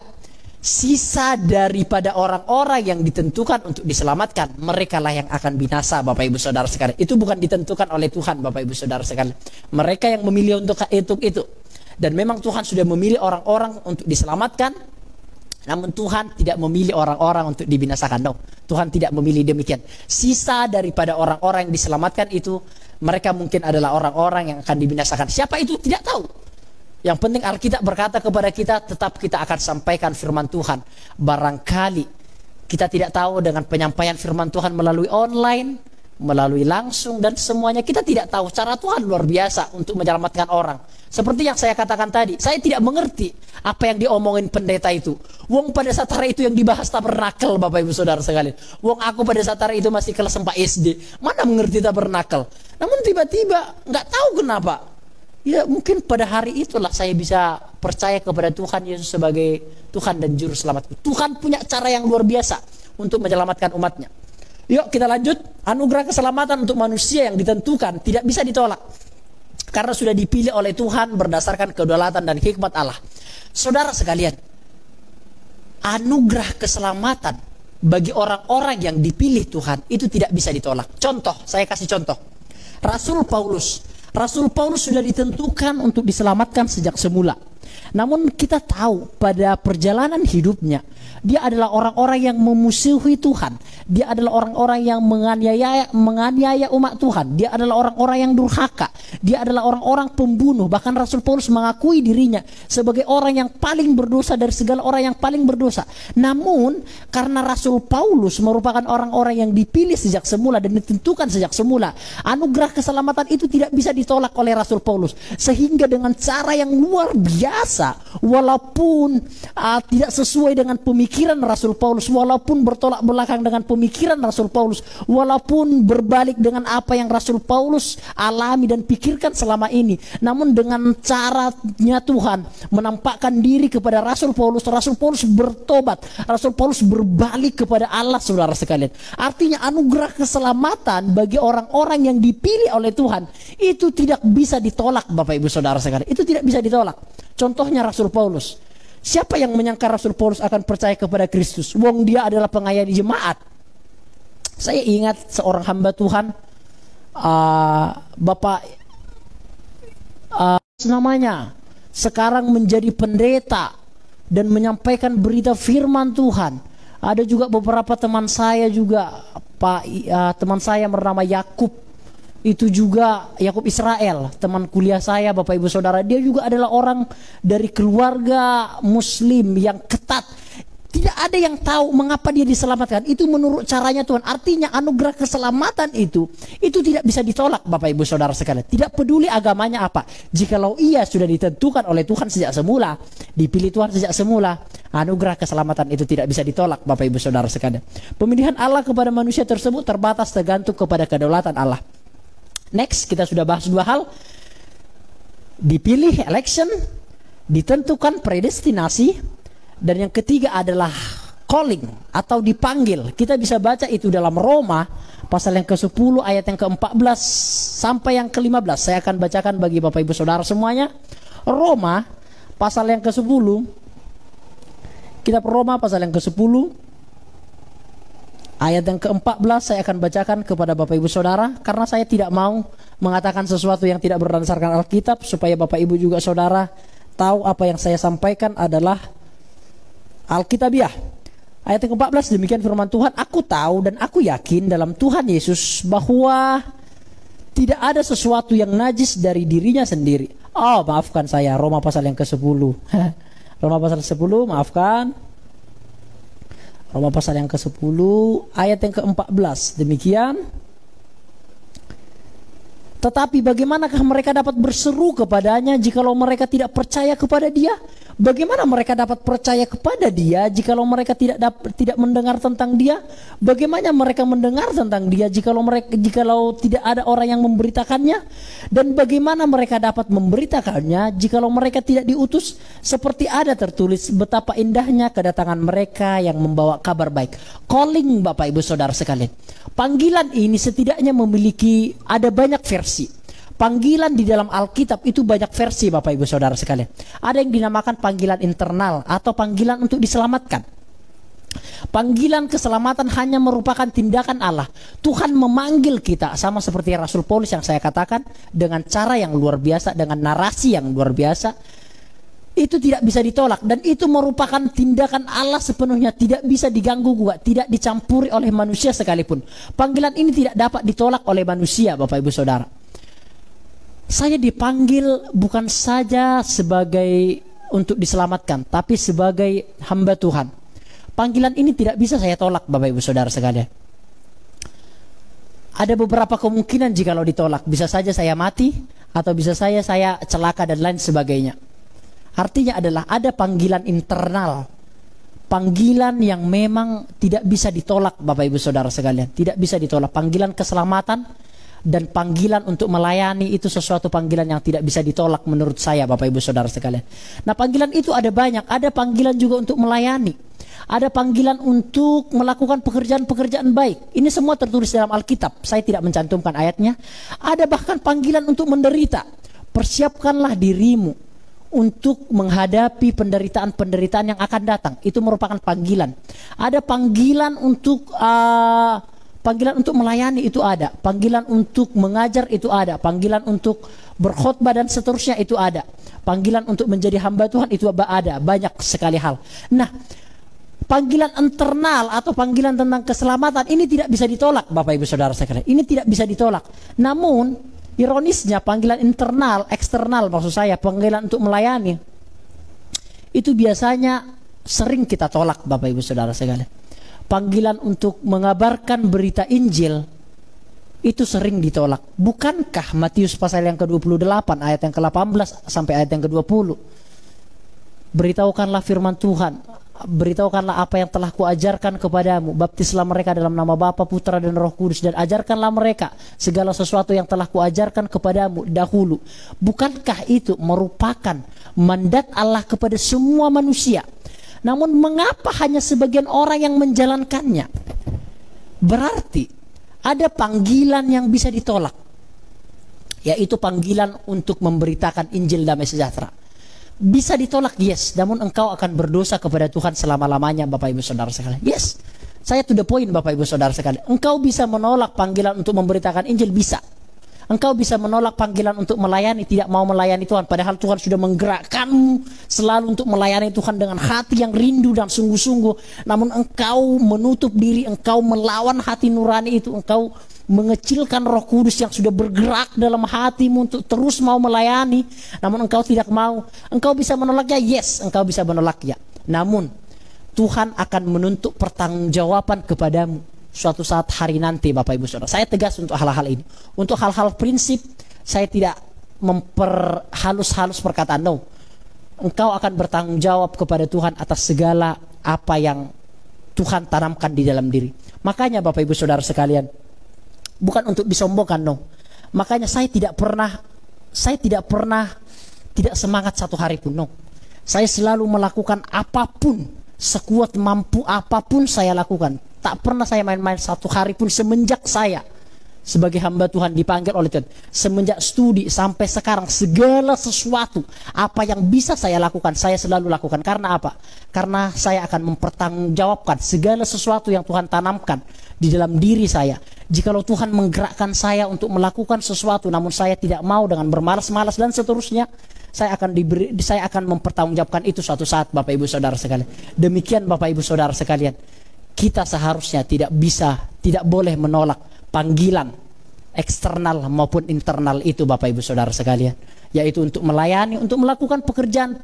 Sisa daripada orang-orang yang ditentukan untuk diselamatkan, merekalah yang akan binasa Bapak Ibu Saudara sekalian. Itu bukan ditentukan oleh Tuhan Bapak Ibu Saudara sekalian. Mereka yang memilih untuk itu. Dan memang Tuhan sudah memilih orang-orang untuk diselamatkan. Namun Tuhan tidak memilih orang-orang untuk dibinasakan. No, Tuhan tidak memilih demikian. Sisa daripada orang-orang yang diselamatkan itu, mereka mungkin adalah orang-orang yang akan dibinasakan. Siapa itu? Tidak tahu. Yang penting Alkitab berkata kepada kita, tetap kita akan sampaikan firman Tuhan. Barangkali kita tidak tahu dengan penyampaian firman Tuhan melalui online, melalui langsung, dan semuanya kita tidak tahu. Cara Tuhan luar biasa untuk menyelamatkan orang. Seperti yang saya katakan tadi, saya tidak mengerti apa yang diomongin pendeta itu. Wong pada saat hari itu yang dibahas tabernakel Bapak Ibu Saudara sekalian. Wong aku pada saat hari itu masih kelas 4 SD. Mana mengerti tabernakel. Namun tiba-tiba nggak tahu kenapa. Ya mungkin pada hari itulah saya bisa percaya kepada Tuhan Yesus sebagai Tuhan dan Juru Selamatku. Tuhan punya cara yang luar biasa untuk menyelamatkan umatnya. Yuk kita lanjut. Anugerah keselamatan untuk manusia yang ditentukan tidak bisa ditolak. Karena sudah dipilih oleh Tuhan berdasarkan kedaulatan dan hikmat Allah. Saudara sekalian, anugerah keselamatan bagi orang-orang yang dipilih Tuhan itu tidak bisa ditolak. Contoh, saya kasih contoh. Rasul Paulus sudah ditentukan untuk diselamatkan sejak semula. Namun kita tahu pada perjalanan hidupnya, dia adalah orang-orang yang memusuhi Tuhan. Dia adalah orang-orang yang menganiaya umat Tuhan. Dia adalah orang-orang yang durhaka. Dia adalah orang-orang pembunuh. Bahkan Rasul Paulus mengakui dirinya sebagai orang yang paling berdosa dari segala orang yang paling berdosa. Namun karena Rasul Paulus merupakan orang-orang yang dipilih sejak semula dan ditentukan sejak semula, anugerah keselamatan itu tidak bisa ditolak oleh Rasul Paulus. Sehingga dengan cara yang luar biasa, walaupun tidak sesuai dengan pemikiran Rasul Paulus, walaupun bertolak belakang dengan pemikiran Rasul Paulus, walaupun berbalik dengan apa yang Rasul Paulus alami dan pikirkan selama ini, namun dengan caranya Tuhan menampakkan diri kepada Rasul Paulus bertobat, Rasul Paulus berbalik kepada Allah, saudara sekalian. Artinya anugerah keselamatan bagi orang-orang yang dipilih oleh Tuhan itu tidak bisa ditolak Bapak Ibu Saudara sekalian. Itu tidak bisa ditolak. Contohnya Rasul Paulus. Siapa yang menyangka Rasul Paulus akan percaya kepada Kristus? Wong dia adalah pengayani jemaat. Saya ingat seorang hamba Tuhan, Bapak namanya, sekarang menjadi pendeta dan menyampaikan berita firman Tuhan. Ada juga beberapa teman saya juga, teman saya bernama Yakub. Itu juga Yakub Israel, teman kuliah saya Bapak Ibu Saudara. Dia juga adalah orang dari keluarga muslim yang ketat. Tidak ada yang tahu mengapa dia diselamatkan. Itu menurut caranya Tuhan. Artinya anugerah keselamatan itu tidak bisa ditolak Bapak Ibu Saudara sekalian. Tidak peduli agamanya apa. Jikalau ia sudah ditentukan oleh Tuhan sejak semula, dipilih Tuhan sejak semula, anugerah keselamatan itu tidak bisa ditolak Bapak Ibu Saudara sekalian. Pemilihan Allah kepada manusia tersebut terbatas tergantung kepada kedaulatan Allah. Next, kita sudah bahas dua hal. Dipilih, election, ditentukan, predestinasi, dan yang ketiga adalah calling atau dipanggil. Kita bisa baca itu dalam Roma pasal yang ke-10 ayat yang ke-14 sampai yang ke-15. Saya akan bacakan bagi Bapak Ibu Saudara semuanya. Roma pasal yang ke-10. Kitab Roma pasal yang ke-10 ayat yang ke-14 saya akan bacakan kepada Bapak Ibu Saudara, karena saya tidak mau mengatakan sesuatu yang tidak berdasarkan Alkitab, supaya Bapak Ibu juga Saudara tahu apa yang saya sampaikan adalah Alkitabiah. Ayat yang ke-14 demikian firman Tuhan, aku tahu dan aku yakin dalam Tuhan Yesus bahwa tidak ada sesuatu yang najis dari dirinya sendiri. Oh, maafkan saya, Roma pasal yang ke-10. Roma pasal 10, maafkan. Roma pasal yang ke-10 ayat yang ke-14 demikian. Tetapi bagaimanakah mereka dapat berseru kepadanya jikalau mereka tidak percaya kepada Dia? Bagaimana mereka dapat percaya kepada Dia jikalau mereka tidak mendengar tentang Dia? Bagaimana mereka mendengar tentang Dia jikalau tidak ada orang yang memberitakannya? Dan bagaimana mereka dapat memberitakannya jikalau mereka tidak diutus? Seperti ada tertulis, betapa indahnya kedatangan mereka yang membawa kabar baik. Calling, Bapak Ibu Saudara sekalian. Panggilan ini setidaknya memiliki ada banyak versi. Panggilan di dalam Alkitab itu banyak versi, Bapak Ibu Saudara sekalian. Ada yang dinamakan panggilan internal atau panggilan untuk diselamatkan. Panggilan keselamatan hanya merupakan tindakan Allah. Tuhan memanggil kita sama seperti Rasul Paulus yang saya katakan, dengan cara yang luar biasa, dengan narasi yang luar biasa. Itu tidak bisa ditolak, dan itu merupakan tindakan Allah sepenuhnya, tidak bisa diganggu juga, tidak dicampuri oleh manusia sekalipun. Panggilan ini tidak dapat ditolak oleh manusia, Bapak Ibu Saudara. Saya dipanggil bukan saja sebagai untuk diselamatkan, tapi sebagai hamba Tuhan. Panggilan ini tidak bisa saya tolak, Bapak Ibu Saudara sekalian. Ada beberapa kemungkinan jikalau ditolak, bisa saja saya mati, atau bisa saya celaka dan lain sebagainya. Artinya adalah ada panggilan internal, panggilan yang memang tidak bisa ditolak, Bapak Ibu Saudara sekalian, tidak bisa ditolak. Panggilan keselamatan dan panggilan untuk melayani itu sesuatu panggilan yang tidak bisa ditolak menurut saya, Bapak Ibu Saudara sekalian. Nah, panggilan itu ada banyak. Ada panggilan juga untuk melayani, ada panggilan untuk melakukan pekerjaan-pekerjaan baik. Ini semua tertulis dalam Alkitab, saya tidak mencantumkan ayatnya. Ada bahkan panggilan untuk menderita. Persiapkanlah dirimu untuk menghadapi penderitaan-penderitaan yang akan datang. Itu merupakan panggilan. Ada panggilan untuk melayani, itu ada. Panggilan untuk mengajar, itu ada. Panggilan untuk berkhotbah dan seterusnya, itu ada. Panggilan untuk menjadi hamba Tuhan, itu ada. Banyak sekali hal. Nah, panggilan internal atau panggilan tentang keselamatan ini tidak bisa ditolak, Bapak Ibu Saudara sekalian. Ini tidak bisa ditolak. Namun ironisnya panggilan internal, eksternal maksud saya, panggilan untuk melayani, itu biasanya sering kita tolak, Bapak Ibu Saudara sekalian. Panggilan untuk mengabarkan berita Injil itu sering ditolak. Bukankah Matius pasal yang ke-28 ayat yang ke-18 sampai ayat yang ke-20? Beritahukanlah firman Tuhan, beritahukanlah apa yang telah kuajarkan kepadamu, baptislah mereka dalam nama Bapa, Putra dan Roh Kudus, dan ajarkanlah mereka segala sesuatu yang telah kuajarkan kepadamu dahulu. Bukankah itu merupakan mandat Allah kepada semua manusia? Namun mengapa hanya sebagian orang yang menjalankannya? Berarti ada panggilan yang bisa ditolak, yaitu panggilan untuk memberitakan Injil damai sejahtera. Bisa ditolak, yes, namun engkau akan berdosa kepada Tuhan selama-lamanya, Bapak Ibu Saudara sekalian. Yes, saya to the point, Bapak Ibu Saudara sekalian. Engkau bisa menolak panggilan untuk memberitakan Injil, bisa. Engkau bisa menolak panggilan untuk melayani, tidak mau melayani Tuhan, padahal Tuhan sudah menggerakkanmu selalu untuk melayani Tuhan dengan hati yang rindu dan sungguh-sungguh. Namun engkau menutup diri, engkau melawan hati nurani itu, engkau mengecilkan Roh Kudus yang sudah bergerak dalam hatimu untuk terus mau melayani, namun engkau tidak mau. Engkau bisa menolaknya, yes, engkau bisa menolaknya. Namun Tuhan akan menuntut pertanggungjawaban kepadamu suatu saat hari nanti, Bapak Ibu Saudara. Saya tegas untuk hal-hal ini. Untuk hal-hal prinsip saya tidak memperhalus-halus perkataan, no. Engkau akan bertanggung jawab kepada Tuhan atas segala apa yang Tuhan tanamkan di dalam diri. Makanya Bapak Ibu Saudara sekalian, bukan untuk disombongkan, no. Makanya saya tidak pernah tidak semangat satu hari pun, no. Saya selalu melakukan apapun, sekuat mampu apapun saya lakukan. Tak pernah saya main-main satu hari pun semenjak saya sebagai hamba Tuhan dipanggil oleh Tuhan. Semenjak studi sampai sekarang, segala sesuatu apa yang bisa saya lakukan, saya selalu lakukan. Karena apa? Karena saya akan mempertanggungjawabkan segala sesuatu yang Tuhan tanamkan di dalam diri saya. Jikalau Tuhan menggerakkan saya untuk melakukan sesuatu, namun saya tidak mau dengan bermalas-malas dan seterusnya, saya akan mempertanggungjawabkan itu suatu saat, Bapak Ibu Saudara sekalian. Demikian Bapak Ibu Saudara sekalian, kita seharusnya tidak boleh menolak panggilan eksternal maupun internal itu, Bapak Ibu Saudara sekalian, yaitu untuk melayani, untuk melakukan pekerjaan,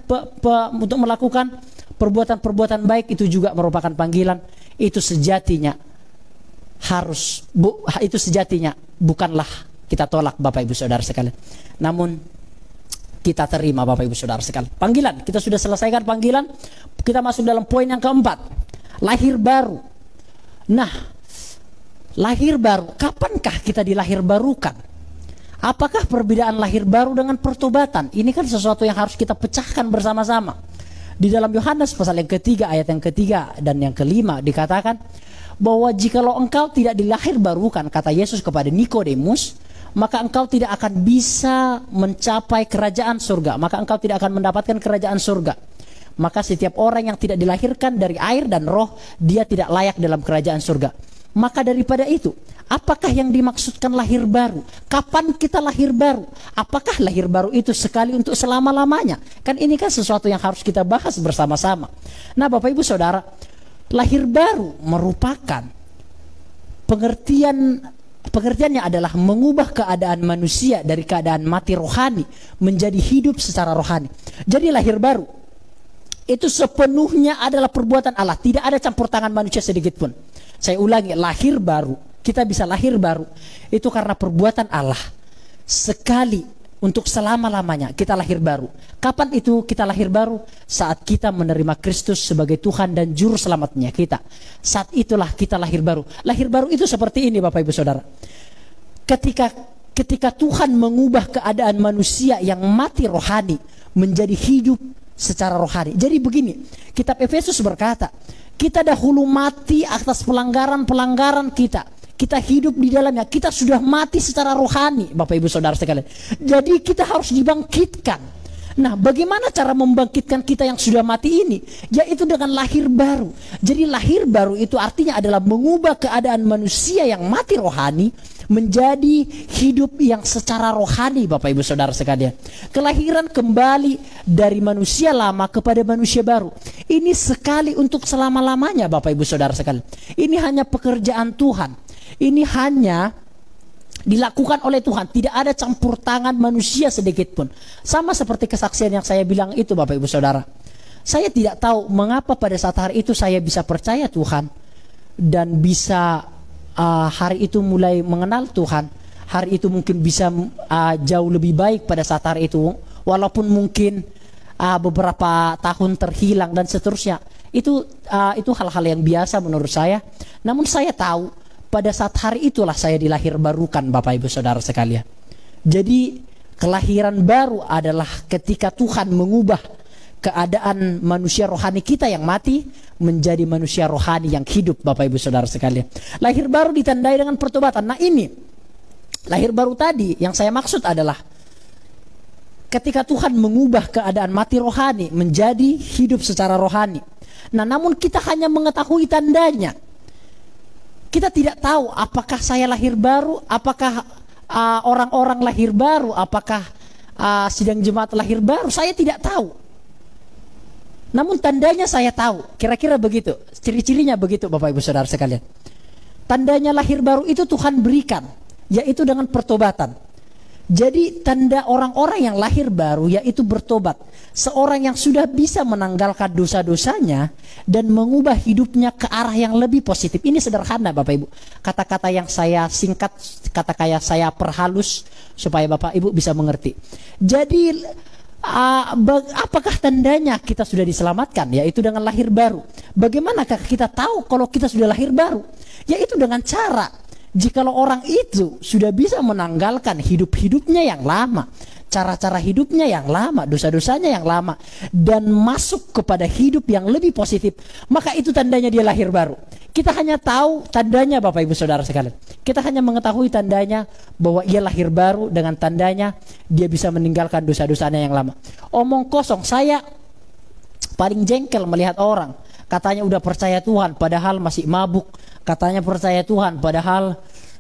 untuk melakukan perbuatan-perbuatan baik. Itu juga merupakan panggilan. Itu sejatinya bukanlah kita tolak, Bapak Ibu Saudara sekalian, namun kita terima, Bapak Ibu Saudara sekalian. Panggilan, kita sudah selesaikan panggilan. Kita masuk dalam poin yang keempat, lahir baru. Nah, lahir baru, kapankah kita dilahir barukan? Apakah perbedaan lahir baru dengan pertobatan? Ini kan sesuatu yang harus kita pecahkan bersama-sama. Di dalam Yohanes pasal yang ketiga, ayat yang ketiga dan yang kelima dikatakan bahwa jikalau engkau tidak dilahir barukan, kata Yesus kepada Nikodemus, maka engkau tidak akan bisa mencapai kerajaan surga. Maka engkau tidak akan mendapatkan kerajaan surga. Maka setiap orang yang tidak dilahirkan dari air dan roh, dia tidak layak dalam kerajaan surga. Maka daripada itu, apakah yang dimaksudkan lahir baru? Kapan kita lahir baru? Apakah lahir baru itu sekali untuk selama-lamanya? Kan ini kan sesuatu yang harus kita bahas bersama-sama. Nah, Bapak Ibu Saudara, lahir baru merupakan pengertiannya adalah mengubah keadaan manusia dari keadaan mati rohani menjadi hidup secara rohani. Jadi lahir baru itu sepenuhnya adalah perbuatan Allah. Tidak ada campur tangan manusia sedikit pun. Saya ulangi, lahir baru, kita bisa lahir baru itu karena perbuatan Allah. Sekali untuk selama-lamanya kita lahir baru. Kapan itu kita lahir baru? Saat kita menerima Kristus sebagai Tuhan dan Juru Selamatnya kita. Saat itulah kita lahir baru. Lahir baru itu seperti ini, Bapak Ibu Saudara. Ketika Tuhan mengubah keadaan manusia yang mati rohani menjadi hidup secara rohani. Jadi begini, kitab Efesus berkata, kita dahulu mati atas pelanggaran-pelanggaran kita. Kita hidup di dalamnya. Kita sudah mati secara rohani, Bapak Ibu Saudara sekalian. Jadi kita harus dibangkitkan. Nah, bagaimana cara membangkitkan kita yang sudah mati ini? Yaitu dengan lahir baru. Jadi lahir baru itu artinya adalah mengubah keadaan manusia yang mati rohani menjadi hidup yang secara rohani, Bapak Ibu Saudara sekalian. Kelahiran kembali dari manusia lama kepada manusia baru. Ini sekali untuk selama-lamanya, Bapak Ibu Saudara sekalian. Ini hanya pekerjaan Tuhan. Ini hanya dilakukan oleh Tuhan. Tidak ada campur tangan manusia sedikit pun. Sama seperti kesaksian yang saya bilang itu, Bapak Ibu Saudara. Saya tidak tahu mengapa pada saat hari itu saya bisa percaya Tuhan dan bisa hari itu mulai mengenal Tuhan. Hari itu mungkin bisa jauh lebih baik pada saat hari itu, walaupun mungkin beberapa tahun terhilang dan seterusnya. Itu hal-hal yang biasa menurut saya. Namun saya tahu pada saat hari itulah saya dilahir barukan, Bapak Ibu Saudara sekalian. Jadi kelahiran baru adalah ketika Tuhan mengubah keadaan manusia rohani kita yang mati menjadi manusia rohani yang hidup, Bapak Ibu Saudara sekalian. Lahir baru ditandai dengan pertobatan. Nah, ini lahir baru tadi yang saya maksud adalah ketika Tuhan mengubah keadaan mati rohani menjadi hidup secara rohani. Nah, namun kita hanya mengetahui tandanya. Kita tidak tahu apakah saya lahir baru, apakah orang-orang lahir baru, apakah sidang jemaat lahir baru. Saya tidak tahu. Namun tandanya saya tahu, kira-kira begitu, ciri-cirinya begitu, Bapak Ibu Saudara sekalian. Tandanya lahir baru itu Tuhan berikan, yaitu dengan pertobatan. Jadi tanda orang-orang yang lahir baru yaitu bertobat. Seorang yang sudah bisa menanggalkan dosa-dosanya dan mengubah hidupnya ke arah yang lebih positif. Ini sederhana, Bapak Ibu. Kata-kata yang saya singkat, kata-kata saya perhalus supaya Bapak Ibu bisa mengerti. Jadi apakah tandanya kita sudah diselamatkan? Yaitu dengan lahir baru. Bagaimanakah kita tahu kalau kita sudah lahir baru? Yaitu dengan cara, jikalau orang itu sudah bisa menanggalkan hidup-hidupnya yang lama, cara-cara hidupnya yang lama, dosa-dosanya yang lama, dan masuk kepada hidup yang lebih positif, maka itu tandanya dia lahir baru. Kita hanya tahu tandanya Bapak Ibu Saudara sekalian. Kita hanya mengetahui tandanya bahwa ia lahir baru, dengan tandanya dia bisa meninggalkan dosa-dosanya yang lama. Omong kosong. Saya paling jengkel melihat orang katanya udah percaya Tuhan padahal masih mabuk. Katanya percaya Tuhan padahal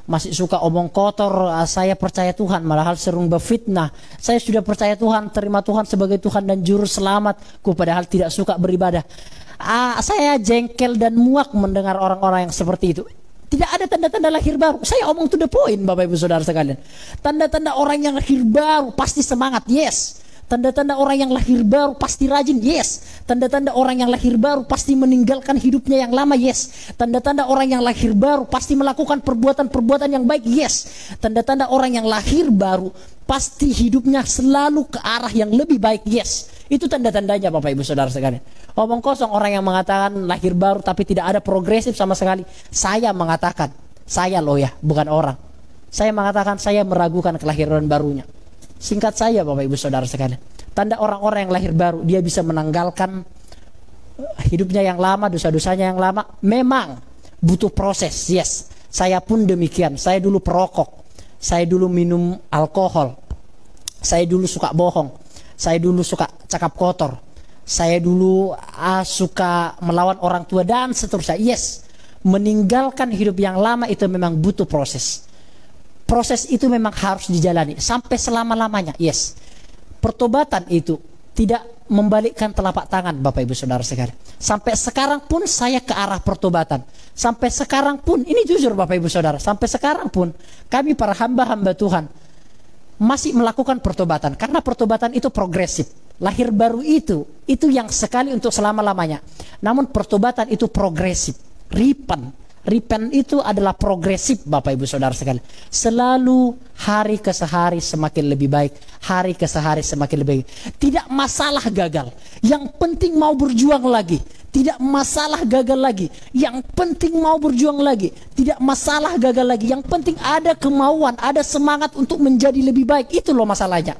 masih suka omong kotor. Saya percaya Tuhan padahal sering berfitnah. Saya sudah percaya Tuhan, terima Tuhan sebagai Tuhan dan juru selamatku padahal tidak suka beribadah. Saya jengkel dan muak mendengar orang-orang yang seperti itu. Tidak ada tanda-tanda lahir baru. Saya omong to the point Bapak Ibu Saudara sekalian. Tanda-tanda orang yang lahir baru pasti semangat, yes. Tanda-tanda orang yang lahir baru pasti rajin, yes. Tanda-tanda orang yang lahir baru pasti meninggalkan hidupnya yang lama, yes. Tanda-tanda orang yang lahir baru pasti melakukan perbuatan-perbuatan yang baik, yes. Tanda-tanda orang yang lahir baru pasti hidupnya selalu ke arah yang lebih baik, yes. Itu tanda-tandanya Bapak Ibu Saudara sekalian. Omong kosong orang yang mengatakan lahir baru tapi tidak ada progresif sama sekali. Saya mengatakan, saya loh ya, bukan orang. Saya mengatakan saya meragukan kelahiran barunya. Singkat saya Bapak Ibu Saudara sekalian. Tanda orang-orang yang lahir baru, dia bisa menanggalkan hidupnya yang lama, dosa-dosanya yang lama. Memang butuh proses, yes. Saya pun demikian. Saya dulu perokok. Saya dulu minum alkohol. Saya dulu suka bohong. Saya dulu suka cakap kotor. Saya dulu suka melawan orang tua dan seterusnya. Yes, meninggalkan hidup yang lama itu memang butuh proses. Proses itu memang harus dijalani sampai selama-lamanya. Yes, pertobatan itu tidak membalikkan telapak tangan Bapak Ibu Saudara sekalian. Sampai sekarang pun saya ke arah pertobatan. Sampai sekarang pun, ini jujur Bapak Ibu Saudara, sampai sekarang pun kami para hamba-hamba Tuhan masih melakukan pertobatan, karena pertobatan itu progresif. Lahir baru itu yang sekali untuk selama-lamanya. Namun pertobatan itu progresif. Repent itu adalah progresif Bapak Ibu Saudara sekalian. Selalu hari ke hari semakin lebih baik, hari ke hari semakin lebih baik. Tidak masalah gagal, yang penting mau berjuang lagi. Tidak masalah gagal lagi, yang penting mau berjuang lagi. Tidak masalah gagal lagi, yang penting ada kemauan, ada semangat untuk menjadi lebih baik. Itu loh masalahnya.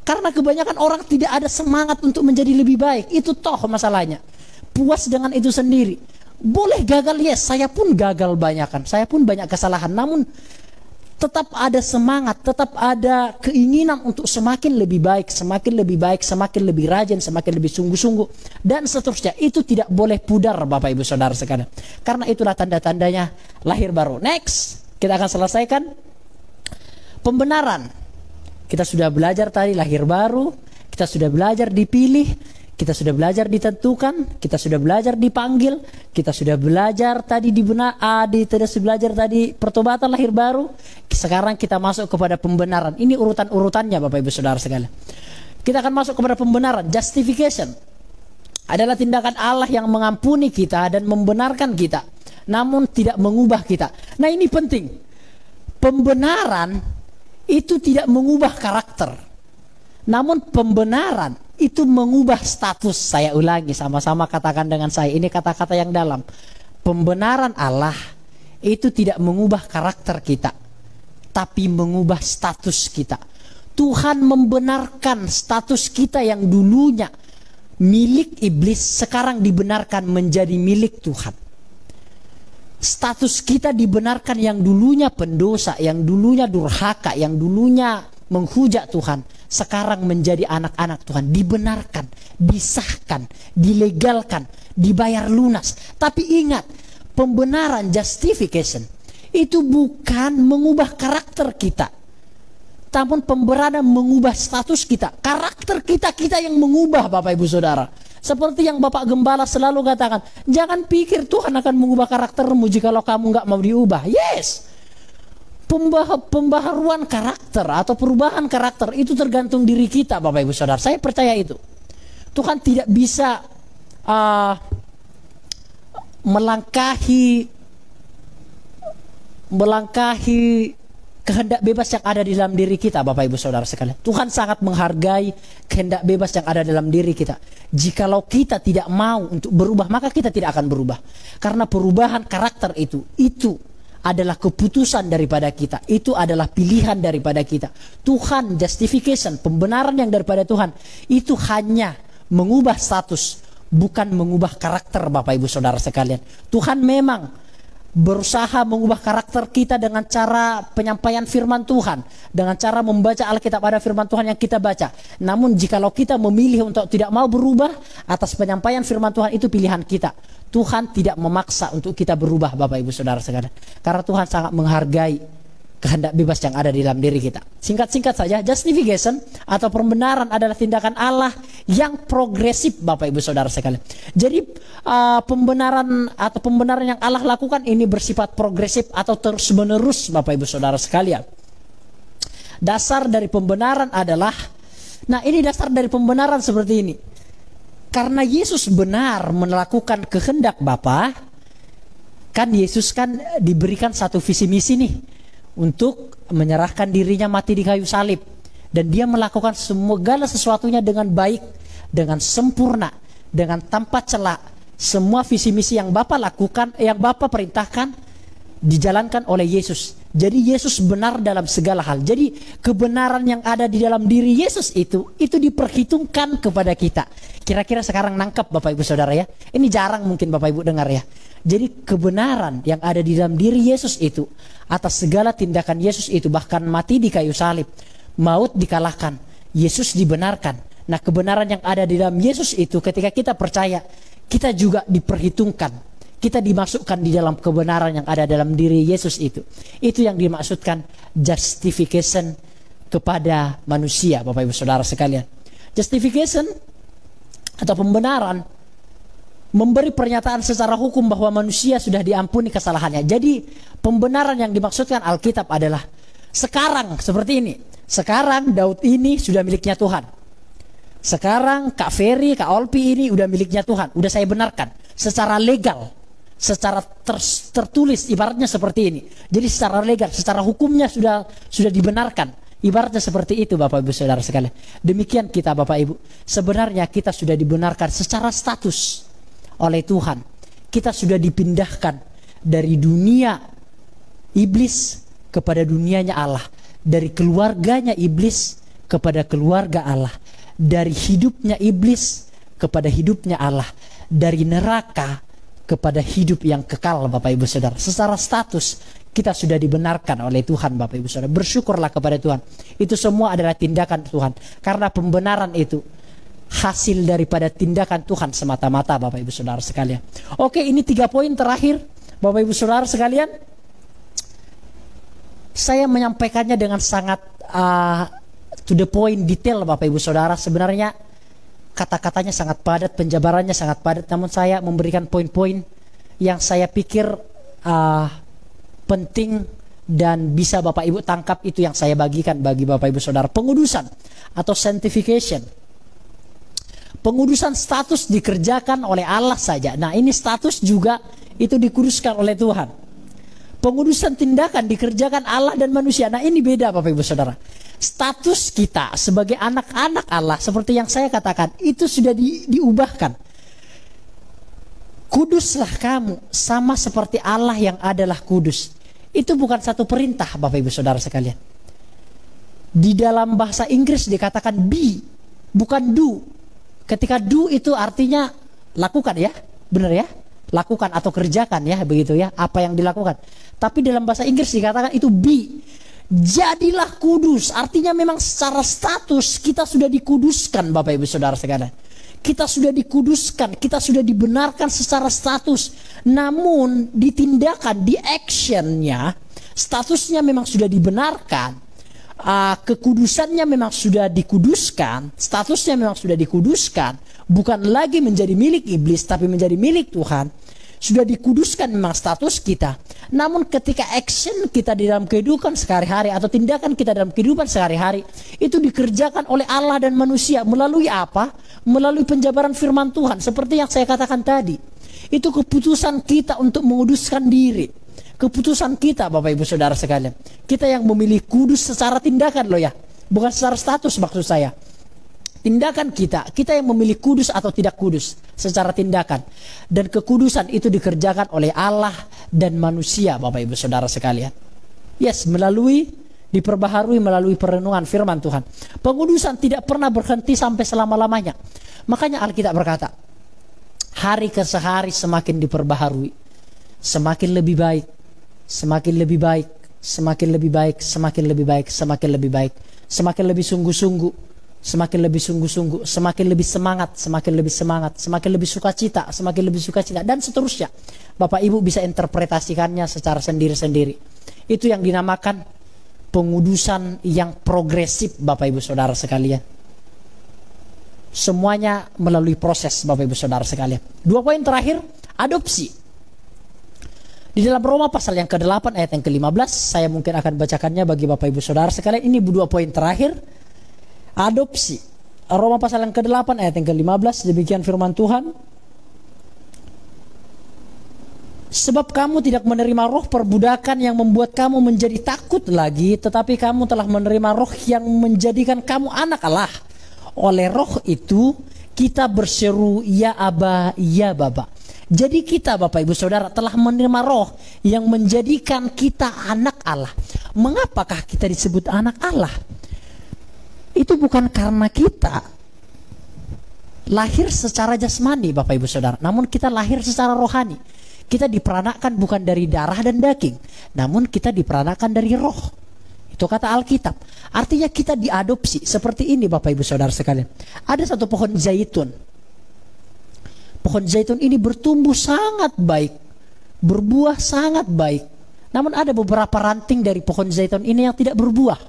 Karena kebanyakan orang tidak ada semangat untuk menjadi lebih baik. Itu toh masalahnya. Puas dengan itu sendiri. Boleh gagal, yes. Saya pun gagal banyakan. Saya pun banyak kesalahan. Namun tetap ada semangat, tetap ada keinginan untuk semakin lebih baik, semakin lebih baik, semakin lebih rajin, semakin lebih sungguh-sungguh, dan seterusnya. Itu tidak boleh pudar Bapak Ibu Saudara sekalian. Karena itulah tanda-tandanya lahir baru. Next, kita akan selesaikan pembenaran. Kita sudah belajar tadi lahir baru, kita sudah belajar dipilih, kita sudah belajar ditentukan, kita sudah belajar dipanggil, kita sudah belajar tadi belajar tadi pertobatan lahir baru. Sekarang kita masuk kepada pembenaran. Ini urutan-urutannya Bapak Ibu Saudara sekalian. Kita akan masuk kepada pembenaran. Justification adalah tindakan Allah yang mengampuni kita dan membenarkan kita, namun tidak mengubah kita. Nah, ini penting. Pembenaran itu tidak mengubah karakter, namun pembenaran itu mengubah status. Saya ulangi, sama-sama katakan dengan saya. Ini kata-kata yang dalam. Pembenaran Allah itu tidak mengubah karakter kita, tapi mengubah status kita. Tuhan membenarkan status kita yang dulunya milik iblis, sekarang dibenarkan menjadi milik Tuhan. Status kita dibenarkan, yang dulunya pendosa, yang dulunya durhaka, yang dulunya menghujat Tuhan, sekarang menjadi anak-anak Tuhan. Dibenarkan, disahkan, dilegalkan, dibayar lunas. Tapi ingat, pembenaran, justification, itu bukan mengubah karakter kita, namun pembenaran mengubah status kita. Karakter kita yang mengubah Bapak Ibu Saudara. Seperti yang Bapak Gembala selalu katakan, jangan pikir Tuhan akan mengubah karaktermu jikalau kamu nggak mau diubah. Yes, pembaharuan karakter atau perubahan karakter itu tergantung diri kita Bapak Ibu Saudara. Saya percaya itu. Tuhan tidak bisa melangkahi kehendak bebas yang ada di dalam diri kita Bapak Ibu Saudara sekalian. Tuhan sangat menghargai kehendak bebas yang ada dalam diri kita. Jikalau kita tidak mau untuk berubah, maka kita tidak akan berubah. Karena perubahan karakter itu adalah keputusan daripada kita. Itu adalah pilihan daripada kita. Tuhan, justification, pembenaran yang daripada Tuhan, itu hanya mengubah status, bukan mengubah karakter Bapak Ibu Saudara sekalian. Tuhan memang berusaha mengubah karakter kita dengan cara penyampaian firman Tuhan, dengan cara membaca Alkitab, ada firman Tuhan yang kita baca. Namun jikalau kita memilih untuk tidak mau berubah atas penyampaian firman Tuhan, itu pilihan kita. Tuhan tidak memaksa untuk kita berubah, Bapak Ibu Saudara sekalian, karena Tuhan sangat menghargai kehendak bebas yang ada di dalam diri kita. Singkat-singkat saja, justification atau pembenaran adalah tindakan Allah yang progresif, Bapak Ibu Saudara sekalian. Jadi pembenaran yang Allah lakukan ini bersifat progresif atau terus menerus, Bapak Ibu Saudara sekalian. Dasar dari pembenaran adalah, ini dasar dari pembenaran seperti ini. Karena Yesus benar melakukan kehendak Bapa, kan Yesus kan diberikan satu visi misi nih, untuk menyerahkan dirinya mati di kayu salib, dan dia melakukan segala sesuatunya dengan baik, dengan sempurna, dengan tanpa celah. Semua visi misi yang Bapa lakukan, yang Bapa perintahkan, dijalankan oleh Yesus. Jadi Yesus benar dalam segala hal. Jadi kebenaran yang ada di dalam diri Yesus itu diperhitungkan kepada kita. Kira-kira sekarang nangkep Bapak Ibu Saudara ya. Ini jarang mungkin Bapak Ibu dengar ya. Jadi kebenaran yang ada di dalam diri Yesus itu, atas segala tindakan Yesus itu, bahkan mati di kayu salib, maut dikalahkan, Yesus dibenarkan. Nah, kebenaran yang ada di dalam Yesus itu, ketika kita percaya, kita juga diperhitungkan, kita dimasukkan di dalam kebenaran yang ada dalam diri Yesus itu. Itu yang dimaksudkan justification kepada manusia, Bapak Ibu Saudara sekalian. Justification atau pembenaran memberi pernyataan secara hukum bahwa manusia sudah diampuni kesalahannya. Jadi pembenaran yang dimaksudkan Alkitab adalah sekarang seperti ini. Sekarang Daud ini sudah miliknya Tuhan. Sekarang Kak Ferry, Kak Olpi ini udah miliknya Tuhan. Udah saya benarkan secara legal, secara tertulis, ibaratnya seperti ini. Jadi secara legal, secara hukumnya sudah dibenarkan. Ibaratnya seperti itu, Bapak Ibu Saudara sekalian. Demikian kita, Bapak Ibu. Sebenarnya kita sudah dibenarkan secara status oleh Tuhan. Kita sudah dipindahkan dari dunia iblis kepada dunianya Allah, dari keluarganya iblis kepada keluarga Allah, dari hidupnya iblis kepada hidupnya Allah, dari neraka kepada hidup yang kekal, Bapak Ibu Saudara. Secara status kita sudah dibenarkan oleh Tuhan, Bapak Ibu Saudara. Bersyukurlah kepada Tuhan. Itu semua adalah tindakan Tuhan, karena pembenaran itu hasil daripada tindakan Tuhan semata-mata, Bapak Ibu Saudara sekalian. Oke, ini 3 poin terakhir, Bapak Ibu Saudara sekalian. Saya menyampaikannya dengan sangat to the point, detail, Bapak Ibu Saudara. Sebenarnya kata-katanya sangat padat, penjabarannya sangat padat, namun saya memberikan poin-poin yang saya pikir penting dan bisa Bapak Ibu tangkap. Itu yang saya bagikan bagi Bapak Ibu Saudara. Pengudusan atau sanctification. Pengudusan status dikerjakan oleh Allah saja. Nah, ini status juga itu dikuduskan oleh Tuhan. Pengudusan tindakan dikerjakan Allah dan manusia. Nah, ini beda, Bapak Ibu Saudara. Status kita sebagai anak-anak Allah, seperti yang saya katakan, itu sudah diubahkan. Kuduslah kamu sama seperti Allah yang adalah kudus. Itu bukan satu perintah, Bapak Ibu Saudara sekalian. Di dalam bahasa Inggris dikatakan be, bukan do. Ketika do itu artinya lakukan ya, benar ya, lakukan atau kerjakan ya, begitu ya, apa yang dilakukan. Tapi dalam bahasa Inggris dikatakan itu be, jadilah kudus. Artinya memang secara status kita sudah dikuduskan, Bapak Ibu Saudara sekalian. Kita sudah dikuduskan, kita sudah dibenarkan secara status. Namun di tindakan, di actionnya, statusnya memang sudah dibenarkan. Kekudusannya memang sudah dikuduskan, statusnya memang sudah dikuduskan, bukan lagi menjadi milik iblis tapi menjadi milik Tuhan. Sudah dikuduskan memang status kita. Namun ketika action kita di dalam kehidupan sehari-hari atau tindakan kita dalam kehidupan sehari-hari itu dikerjakan oleh Allah dan manusia melalui apa? Melalui penjabaran firman Tuhan. Seperti yang saya katakan tadi, itu keputusan kita untuk menguduskan diri. Keputusan kita, Bapak Ibu Saudara sekalian. Kita yang memilih kudus secara tindakan loh ya, bukan secara status maksud saya. Tindakan kita yang memilih kudus atau tidak kudus secara tindakan. Dan kekudusan itu dikerjakan oleh Allah dan manusia, Bapak Ibu Saudara sekalian. Yes, diperbaharui melalui perenungan firman Tuhan. Pengudusan tidak pernah berhenti sampai selama-lamanya. Makanya Alkitab berkata, hari ke hari semakin diperbaharui. semakin lebih baik, semakin lebih baik, semakin lebih baik, semakin lebih baik, semakin lebih baik, semakin lebih sungguh-sungguh, semakin lebih sungguh-sungguh, semakin lebih semangat, semakin lebih semangat, semakin lebih sukacita, semakin lebih sukacita, dan seterusnya. Bapak Ibu bisa interpretasikannya secara sendiri-sendiri. Itu yang dinamakan pengudusan yang progresif, Bapak Ibu Saudara sekalian. Semuanya melalui proses, Bapak Ibu Saudara sekalian. 2 poin terakhir, adopsi. Di dalam Roma pasal yang ke-8 ayat yang ke-15, saya mungkin akan bacakannya bagi Bapak Ibu Saudara sekalian. Ini 2 poin terakhir, adopsi. Roma pasal yang ke-8 ayat yang ke-15, demikian firman Tuhan. Sebab kamu tidak menerima roh perbudakan yang membuat kamu menjadi takut lagi, tetapi kamu telah menerima roh yang menjadikan kamu anak Allah. Oleh roh itu kita berseru, ya Aba, ya Bapa. Jadi kita, Bapak Ibu Saudara, telah menerima roh yang menjadikan kita anak Allah. Mengapakah kita disebut anak Allah? Itu bukan karena kita lahir secara jasmani, Bapak Ibu Saudara, namun kita lahir secara rohani. Kita diperanakan bukan dari darah dan daging, namun kita diperanakan dari roh. Itu kata Alkitab. Artinya kita diadopsi. Seperti ini, Bapak Ibu Saudara sekalian. Ada satu pohon zaitun. Pohon zaitun ini bertumbuh sangat baik, berbuah sangat baik. Namun ada beberapa ranting dari pohon zaitun ini yang tidak berbuah.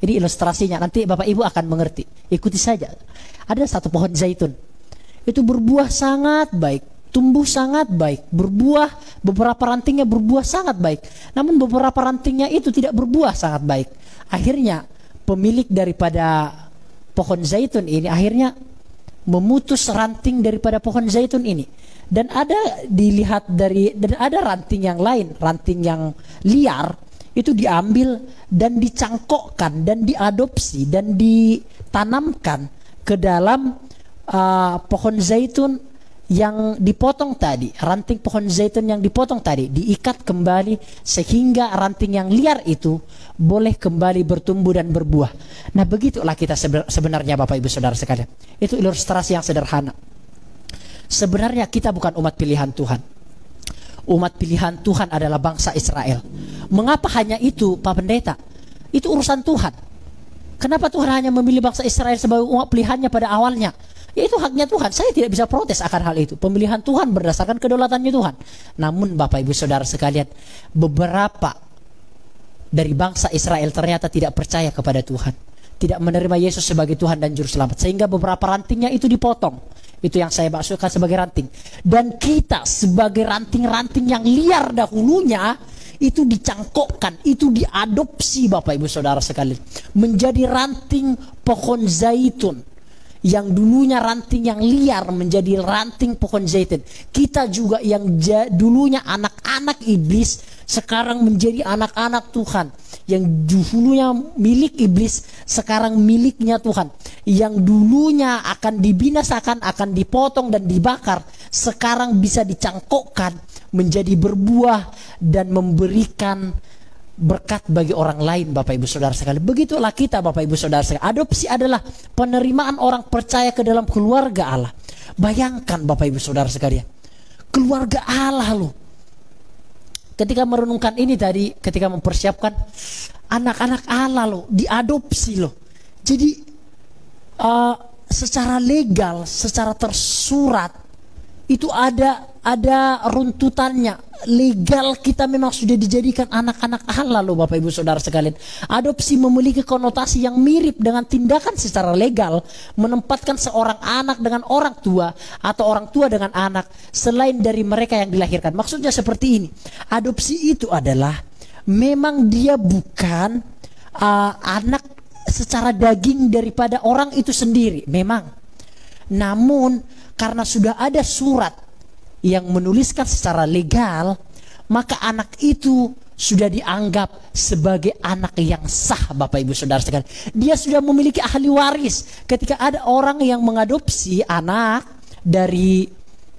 Ini ilustrasinya, nanti Bapak Ibu akan mengerti. Ikuti saja. Ada satu pohon zaitun. Itu berbuah sangat baik, tumbuh sangat baik, berbuah, beberapa rantingnya berbuah sangat baik. Namun beberapa rantingnya itu tidak berbuah sangat baik. Akhirnya pemilik daripada pohon zaitun ini akhirnya memutus ranting daripada pohon zaitun ini, dan ada ranting yang lain, ranting yang liar itu diambil dan dicangkokkan dan diadopsi dan ditanamkan ke dalam pohon zaitun yang dipotong tadi. Ranting pohon zaitun yang dipotong tadi diikat kembali sehingga ranting yang liar itu boleh kembali bertumbuh dan berbuah. Nah, begitulah kita sebenarnya, Bapak Ibu Saudara sekalian. Itu ilustrasi yang sederhana. Sebenarnya kita bukan umat pilihan Tuhan. Umat pilihan Tuhan adalah bangsa Israel. Mengapa hanya itu, Pak Pendeta? Itu urusan Tuhan. Kenapa Tuhan hanya memilih bangsa Israel sebagai umat pilihannya pada awalnya? Ya, itu haknya Tuhan. Saya tidak bisa protes akan hal itu. Pemilihan Tuhan berdasarkan kedaulatannya Tuhan. Namun Bapak Ibu Saudara sekalian, beberapa dari bangsa Israel ternyata tidak percaya kepada Tuhan, tidak menerima Yesus sebagai Tuhan dan Juru Selamat, sehingga beberapa rantingnya itu dipotong. Itu yang saya maksudkan sebagai ranting. Dan kita sebagai ranting-ranting yang liar dahulunya itu dicangkokkan, itu diadopsi, Bapak Ibu Saudara sekalian, menjadi ranting pohon zaitun. Yang dulunya ranting yang liar menjadi ranting pohon zaitun. Kita juga yang dulunya anak-anak iblis sekarang menjadi anak-anak Tuhan. Yang dulunya milik iblis sekarang miliknya Tuhan. Yang dulunya akan dibinasakan, akan dipotong dan dibakar, sekarang bisa dicangkokkan menjadi berbuah dan memberikan berkat bagi orang lain, Bapak Ibu Saudara sekalian. Begitulah kita, Bapak Ibu Saudara sekalian. Adopsi adalah penerimaan orang percaya ke dalam keluarga Allah. Bayangkan, Bapak Ibu Saudara sekalian, keluarga Allah loh. Ketika merenungkan ini tadi, ketika mempersiapkan anak-anak Allah loh, diadopsi loh. Jadi secara legal, secara tersurat itu ada runtutannya. Legal kita memang sudah dijadikan anak-anak Allah loh, Bapak Ibu Saudara sekalian. Adopsi memiliki konotasi yang mirip dengan tindakan secara legal, menempatkan seorang anak dengan orang tua atau orang tua dengan anak selain dari mereka yang dilahirkan. Maksudnya seperti ini. Adopsi itu adalah memang dia bukan anak secara daging daripada orang itu sendiri, memang. Namun karena sudah ada surat yang menuliskan secara legal, maka anak itu sudah dianggap sebagai anak yang sah, Bapak Ibu Saudara sekalian. Dia sudah memiliki ahli waris. Ketika ada orang yang mengadopsi anak dari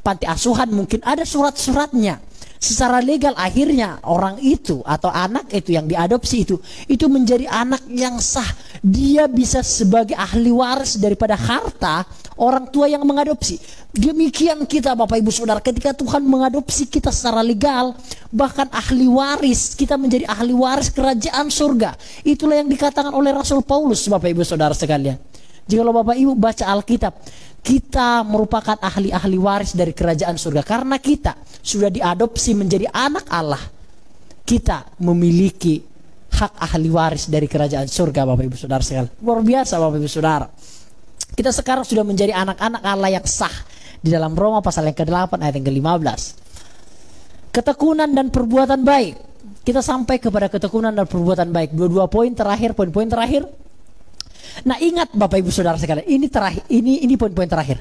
panti asuhan, mungkin ada surat-suratnya. Secara legal akhirnya orang itu atau anak itu yang diadopsi itu menjadi anak yang sah. Dia bisa sebagai ahli waris daripada harta orang tua yang mengadopsi. Demikian kita Bapak Ibu Saudara, ketika Tuhan mengadopsi kita secara legal, bahkan ahli waris, kita menjadi ahli waris kerajaan surga. Itulah yang dikatakan oleh Rasul Paulus Bapak Ibu Saudara sekalian. Jikalau Bapak Ibu baca Alkitab, kita merupakan ahli-ahli waris dari kerajaan surga. Karena kita sudah diadopsi menjadi anak Allah, kita memiliki hak ahli waris dari kerajaan surga Bapak Ibu Saudara sekalian. Luar biasa Bapak Ibu Saudara. Kita sekarang sudah menjadi anak-anak Allah yang sah. Di dalam Roma pasal yang ke-8 ayat yang ke-15. Ketekunan dan perbuatan baik. Kita sampai kepada ketekunan dan perbuatan baik. Dua-dua poin terakhir, poin-poin terakhir. Nah, ingat Bapak Ibu Saudara sekalian, ini terakhir, ini poin-poin terakhir.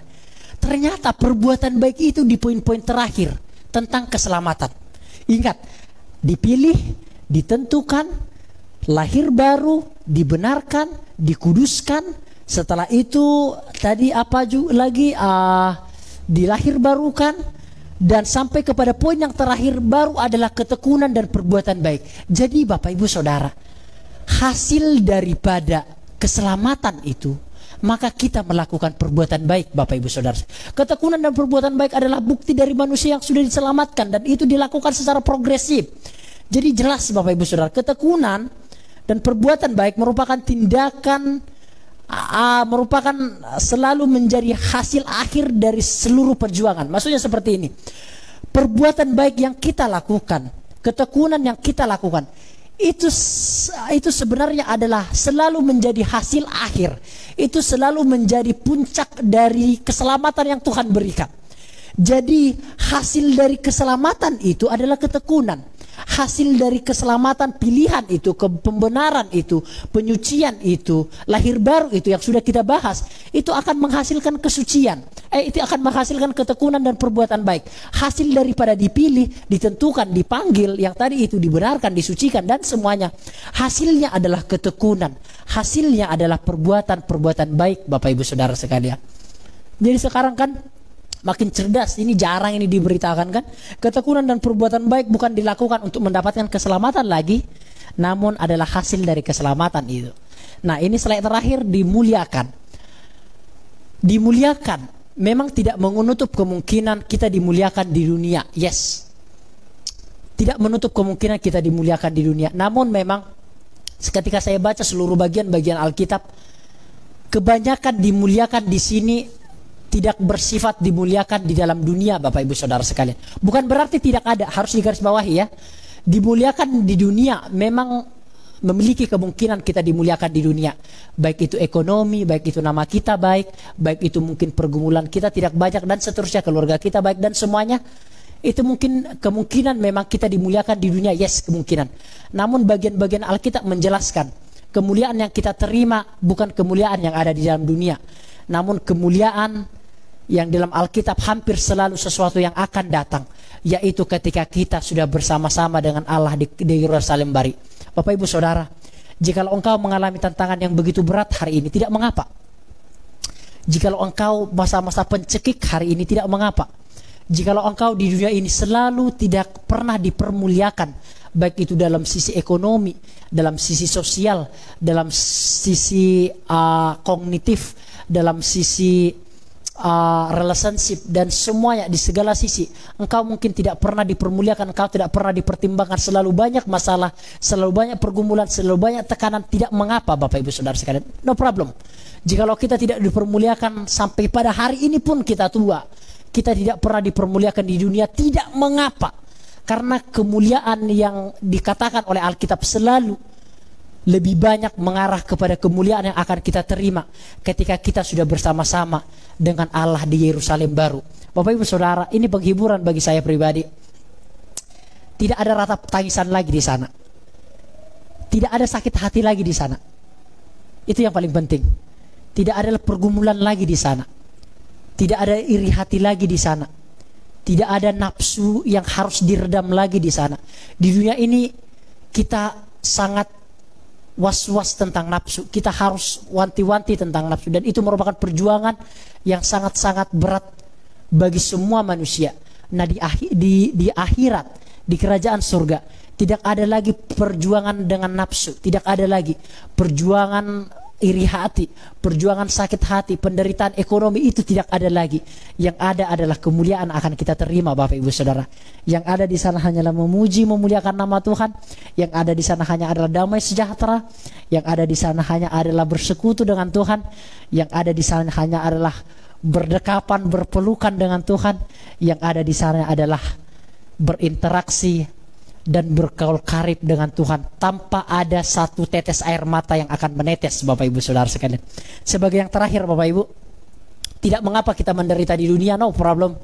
Ternyata perbuatan baik itu di poin-poin terakhir tentang keselamatan. Ingat, dipilih, ditentukan, lahir baru, dibenarkan, dikuduskan. Setelah itu tadi apa juga lagi dilahir barukan, dan sampai kepada poin yang terakhir baru adalah ketekunan dan perbuatan baik. Jadi Bapak Ibu Saudara, hasil daripada keselamatan itu, maka kita melakukan perbuatan baik Bapak Ibu Saudara. Ketekunan dan perbuatan baik adalah bukti dari manusia yang sudah diselamatkan, dan itu dilakukan secara progresif. Jadi jelas Bapak Ibu Saudara, ketekunan dan perbuatan baik merupakan tindakan, merupakan selalu menjadi hasil akhir dari seluruh perjuangan. Maksudnya seperti ini, perbuatan baik yang kita lakukan, ketekunan yang kita lakukan, itu sebenarnya adalah selalu menjadi hasil akhir. Itu selalu menjadi puncak dari keselamatan yang Tuhan berikan. Jadi hasil dari keselamatan itu adalah ketekunan. Hasil dari keselamatan, pilihan itu, pembenaran itu, penyucian itu, lahir baru itu yang sudah kita bahas, itu akan menghasilkan kesucian. Itu akan menghasilkan ketekunan dan perbuatan baik. Hasil daripada dipilih, ditentukan, dipanggil, yang tadi itu dibenarkan, disucikan, dan semuanya, hasilnya adalah ketekunan. Hasilnya adalah perbuatan-perbuatan baik Bapak Ibu Saudara sekalian. Jadi sekarang kan makin cerdas, ini jarang ini diberitakan kan. Ketekunan dan perbuatan baik bukan dilakukan untuk mendapatkan keselamatan lagi, namun adalah hasil dari keselamatan itu. Nah, ini slide terakhir, dimuliakan. Dimuliakan memang tidak menutup kemungkinan kita dimuliakan di dunia. Yes, tidak menutup kemungkinan kita dimuliakan di dunia. Namun memang ketika saya baca seluruh bagian-bagian Alkitab, kebanyakan dimuliakan di sini tidak bersifat dimuliakan di dalam dunia Bapak Ibu Saudara sekalian. Bukan berarti tidak ada, harus digarisbawahi ya. Dimuliakan di dunia memang memiliki kemungkinan kita dimuliakan di dunia. Baik itu ekonomi, baik itu nama kita baik itu mungkin pergumulan kita tidak banyak dan seterusnya, keluarga kita baik dan semuanya. Itu mungkin kemungkinan memang kita dimuliakan di dunia, yes kemungkinan. Namun bagian-bagian Alkitab menjelaskan kemuliaan yang kita terima bukan kemuliaan yang ada di dalam dunia, namun kemuliaan yang dalam Alkitab hampir selalu sesuatu yang akan datang, yaitu ketika kita sudah bersama-sama dengan Allah di Yerusalem baru. Bapak Ibu Saudara, jikalau engkau mengalami tantangan yang begitu berat hari ini, tidak mengapa. Jikalau engkau masa-masa pencekik hari ini, tidak mengapa. Jikalau engkau di dunia ini selalu tidak pernah dipermuliakan, baik itu dalam sisi ekonomi, dalam sisi sosial, dalam sisi kognitif, dalam sisi relationship dan semuanya, di segala sisi engkau mungkin tidak pernah dipermuliakan, engkau tidak pernah dipertimbangkan, selalu banyak masalah, selalu banyak pergumulan, selalu banyak tekanan, tidak mengapa Bapak Ibu Saudara sekalian, no problem. Jikalau kita tidak dipermuliakan sampai pada hari ini pun kita tua, kita tidak pernah dipermuliakan di dunia, tidak mengapa. Karena kemuliaan yang dikatakan oleh Alkitab selalu lebih banyak mengarah kepada kemuliaan yang akan kita terima ketika kita sudah bersama-sama dengan Allah di Yerusalem baru. Bapak Ibu Saudara, ini penghiburan bagi saya pribadi. Tidak ada ratap tangisan lagi di sana. Tidak ada sakit hati lagi di sana. Itu yang paling penting. Tidak ada pergumulan lagi di sana. Tidak ada iri hati lagi di sana. Tidak ada nafsu yang harus diredam lagi di sana. Di dunia ini kita sangat was-was tentang nafsu. Kita harus wanti-wanti tentang nafsu, dan itu merupakan perjuangan yang sangat-sangat berat bagi semua manusia. Nah, di akhirat di kerajaan surga. Tidak ada lagi perjuangan dengan nafsu, tidak ada lagi perjuangan iri hati, perjuangan sakit hati, penderitaan ekonomi, itu tidak ada lagi. Yang ada adalah kemuliaan akan kita terima, Bapak Ibu Saudara. Yang ada di sana hanyalah memuji, memuliakan nama Tuhan. Yang ada di sana hanya adalah damai sejahtera. Yang ada di sana hanya adalah bersekutu dengan Tuhan. Yang ada di sana hanya adalah berdekapan, berpelukan dengan Tuhan. Yang ada di sana adalah berinteraksi dan berkaul karib dengan Tuhan tanpa ada satu tetes air mata yang akan menetes, Bapak Ibu Saudara sekalian. Sebagai yang terakhir, Bapak Ibu, tidak mengapa kita menderita di dunia, no problem.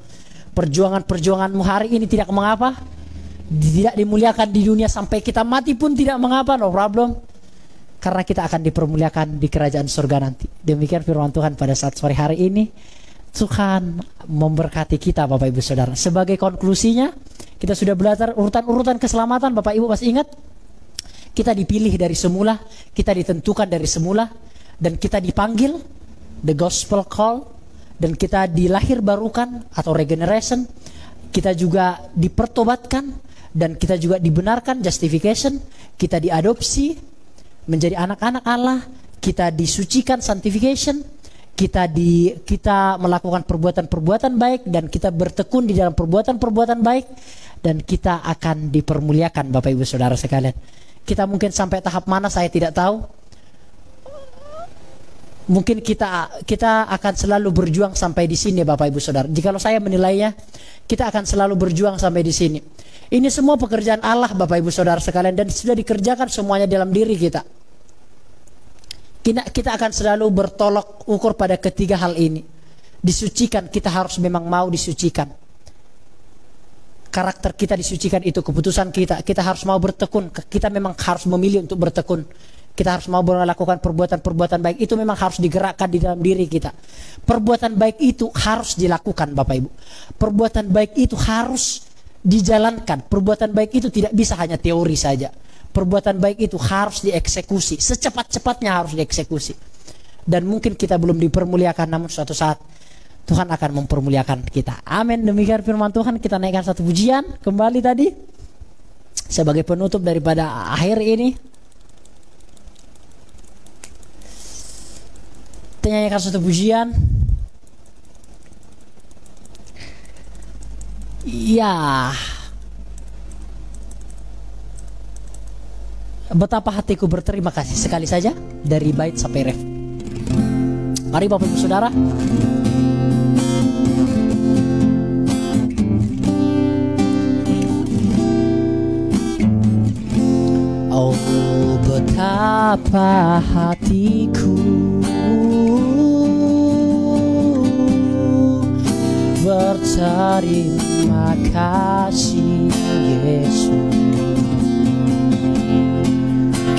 Perjuangan-perjuanganmu hari ini tidak mengapa. Tidak dimuliakan di dunia sampai kita mati pun tidak mengapa, no problem. Karena kita akan dipermuliakan di kerajaan surga nanti. Demikian firman Tuhan pada saat sore hari ini. Tuhan memberkati kita, Bapak Ibu Saudara. Sebagai konklusinya, kita sudah belajar urutan-urutan keselamatan. Bapak Ibu masih ingat? Kita dipilih dari semula, kita ditentukan dari semula, dan kita dipanggil, the gospel call, dan kita dilahir barukan atau regeneration. Kita juga dipertobatkan, dan kita juga dibenarkan, justification. Kita diadopsi menjadi anak-anak Allah. Kita disucikan, sanctification. Kita melakukan perbuatan-perbuatan baik, dan kita bertekun di dalam perbuatan-perbuatan baik, dan kita akan dipermuliakan, Bapak Ibu Saudara sekalian. Kita mungkin sampai tahap mana saya tidak tahu. Mungkin kita akan selalu berjuang sampai di sini, Bapak Ibu Saudara. Jikalau saya menilainya, kita akan selalu berjuang sampai di sini. Ini semua pekerjaan Allah, Bapak Ibu Saudara sekalian, dan sudah dikerjakan semuanya dalam diri kita. Kita akan selalu bertolak ukur pada ketiga hal ini. Disucikan, kita harus memang mau disucikan. Karakter kita disucikan, itu keputusan kita. Kita harus mau bertekun. Kita memang harus memilih untuk bertekun. Kita harus mau melakukan perbuatan-perbuatan baik. Itu memang harus digerakkan di dalam diri kita. Perbuatan baik itu harus dilakukan, Bapak Ibu. Perbuatan baik itu harus dijalankan. Perbuatan baik itu tidak bisa hanya teori saja. Perbuatan baik itu harus dieksekusi. Secepat-cepatnya harus dieksekusi. Dan mungkin kita belum dipermuliakan, namun suatu saat Tuhan akan mempermuliakan kita. Amin. Demikian firman Tuhan. Kita naikkan satu pujian kembali tadi sebagai penutup daripada akhir ini. Kita nyanyikan satu pujian. Ya, betapa hatiku berterima kasih, sekali saja dari bait sampai ref. Mari Bapak Ibu Saudara. Oh, betapa hatiku berterima kasih, Yesus.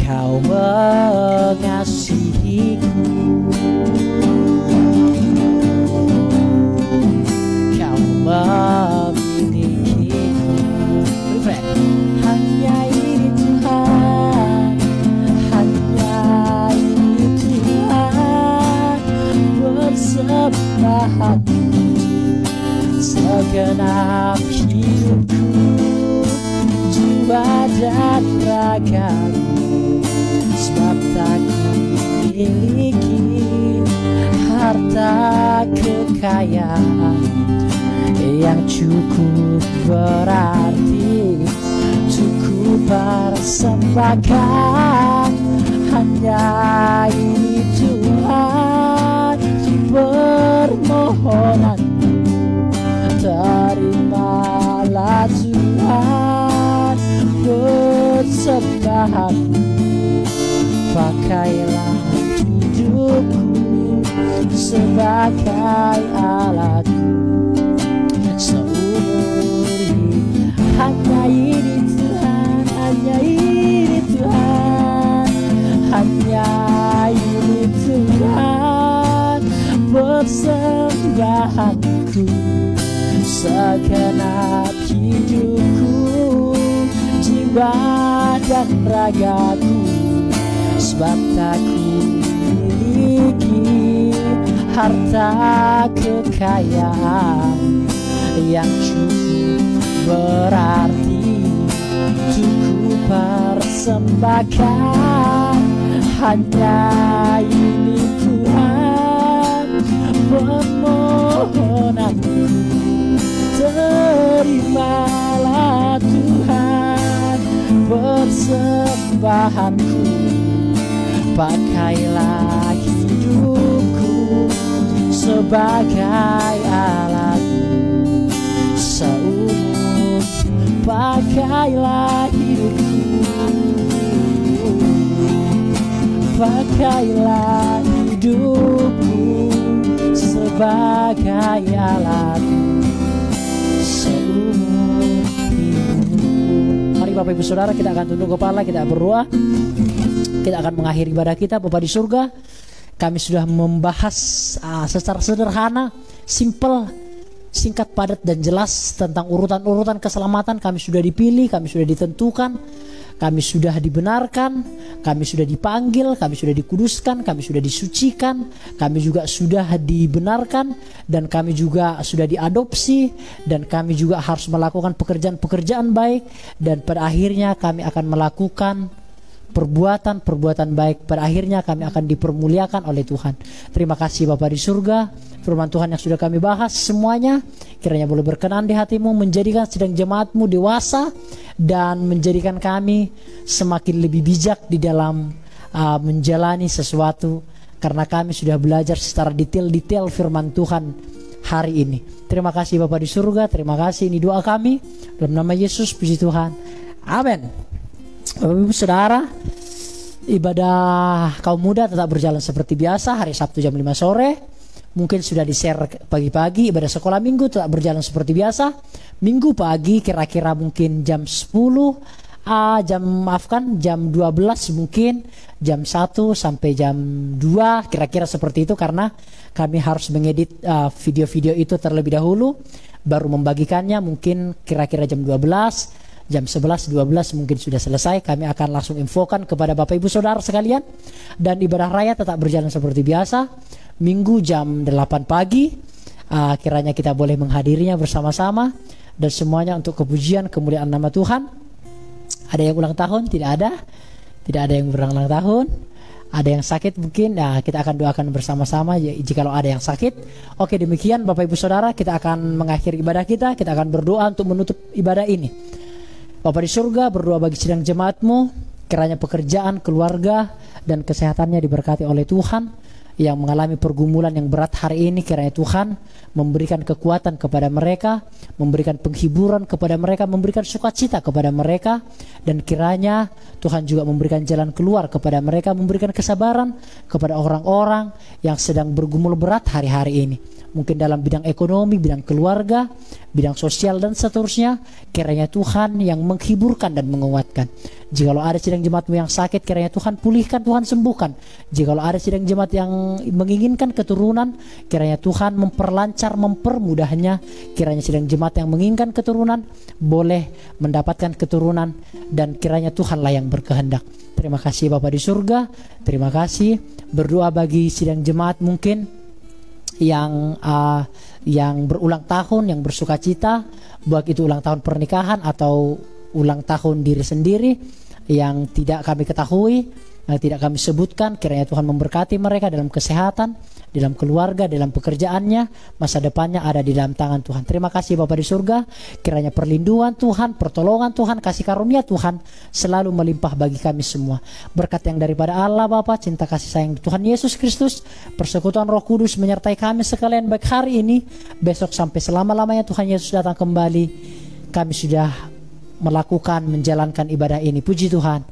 Kau mengasihiku, Kau memilikiku. Hanya ini Tuhan, hanya ini Tuhan, bersembah segenap hidupku, jiwa dan ragaku. Sebab tak memiliki harta kekayaan yang cukup berarti, cukup persembahkan. Hanya ini Tuhan, permohonanku, terimalah Tuhan persembahanku. Pakailah hidupku sebagai alatku seumur hidup. Hanya ini Tuhan, hanya ini Tuhan, hanya ini Tuhan, persembahanku, segenap hidupku, jiwa dan ragaku. Sebab tak memiliki harta kekayaan yang cukup berarti, persembahkan. Hanya ini Tuhan permohonanku. Terimalah Tuhan persembahanku. Pakailah hidupku sebagai alatmu seumur. Pakailah hidupku, pakailah hidupku sebagai alatmu seumur hidupku. Mari Bapak Ibu Saudara, kita akan tunduk kepala, kita berdoa. Kita akan mengakhiri ibadah kita. Bapa di surga, kami sudah membahas secara sederhana, simple, singkat, padat, dan jelas tentang urutan-urutan keselamatan. Kami sudah dipilih, kami sudah ditentukan, kami sudah dibenarkan, kami sudah dipanggil, kami sudah dikuduskan, kami sudah disucikan, kami juga sudah dibenarkan, dan kami juga sudah diadopsi, dan kami juga harus melakukan pekerjaan-pekerjaan baik, dan pada akhirnya kami akan melakukan perbuatan-perbuatan baik. Pada akhirnya kami akan dipermuliakan oleh Tuhan. Terima kasih Bapa di surga. Firman Tuhan yang sudah kami bahas semuanya, kiranya boleh berkenan di hatimu, menjadikan sidang jemaatmu dewasa, dan menjadikan kami semakin lebih bijak di dalam menjalani sesuatu, karena kami sudah belajar secara detail-detail firman Tuhan hari ini. Terima kasih Bapa di surga. Terima kasih, ini doa kami dalam nama Yesus, puji Tuhan, amin. Bapak Ibu Saudara, ibadah kaum muda tetap berjalan seperti biasa hari Sabtu jam 5 sore. Mungkin sudah di-share pagi-pagi. Ibadah sekolah minggu tetap berjalan seperti biasa. Minggu pagi kira-kira mungkin jam 10, jam 12, mungkin jam 1 sampai jam 2, kira-kira seperti itu, karena kami harus mengedit video-video itu terlebih dahulu, baru membagikannya mungkin kira-kira jam 12. Jam 11, 12 mungkin sudah selesai. Kami akan langsung infokan kepada Bapak Ibu Saudara sekalian. Dan ibadah raya tetap berjalan seperti biasa. Minggu jam 8 pagi. Kiranya kita boleh menghadirinya bersama-sama. Dan semuanya untuk kepujian kemuliaan nama Tuhan. Ada yang ulang tahun? Tidak ada. Tidak ada yang berulang tahun. Ada yang sakit mungkin, kita akan doakan bersama-sama jikalau ada yang sakit. Oke, demikian Bapak Ibu Saudara, kita akan mengakhiri ibadah kita. Kita akan berdoa untuk menutup ibadah ini. Bapa di surga, berdoa bagi sidang jemaatmu, kiranya pekerjaan, keluarga, dan kesehatannya diberkati oleh Tuhan. Yang mengalami pergumulan yang berat hari ini, kiranya Tuhan memberikan kekuatan kepada mereka, memberikan penghiburan kepada mereka, memberikan sukacita kepada mereka, dan kiranya Tuhan juga memberikan jalan keluar kepada mereka, memberikan kesabaran kepada orang-orang yang sedang bergumul berat hari-hari ini. Mungkin dalam bidang ekonomi, bidang keluarga, bidang sosial, dan seterusnya. Kiranya Tuhan yang menghiburkan dan menguatkan. Jikalau ada sidang jemaatmu yang sakit, kiranya Tuhan pulihkan, Tuhan sembuhkan. Jikalau ada sidang jemaat yang menginginkan keturunan, kiranya Tuhan memperlancar, mempermudahnya. Kiranya sidang jemaat yang menginginkan keturunan boleh mendapatkan keturunan, dan kiranya Tuhanlah yang berkehendak. Terima kasih Bapa di surga. Terima kasih. Berdoa bagi sidang jemaat mungkin yang berulang tahun, yang bersuka cita, baik itu ulang tahun pernikahan atau ulang tahun diri sendiri yang tidak kami ketahui, yang tidak kami sebutkan. Kiranya Tuhan memberkati mereka dalam kesehatan, dalam keluarga, dalam pekerjaannya. Masa depannya ada di dalam tangan Tuhan. Terima kasih Bapa di surga. Kiranya perlindungan Tuhan, pertolongan Tuhan, kasih karunia Tuhan selalu melimpah bagi kami semua. Berkat yang daripada Allah Bapa, cinta kasih sayang Tuhan Yesus Kristus, persekutuan Roh Kudus menyertai kami sekalian, baik hari ini, besok, sampai selama-lamanya Tuhan Yesus datang kembali. Kami sudah melakukan, menjalankan ibadah ini. Puji Tuhan.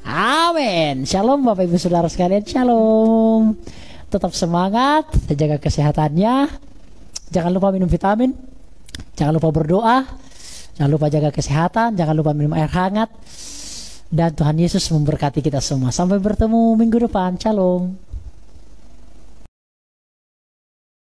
Amin. Shalom Bapak Ibu Saudara sekalian. Shalom. Tetap semangat, jaga kesehatannya. Jangan lupa minum vitamin. Jangan lupa berdoa. Jangan lupa jaga kesehatan. Jangan lupa minum air hangat. Dan Tuhan Yesus memberkati kita semua. Sampai bertemu minggu depan. Shalom.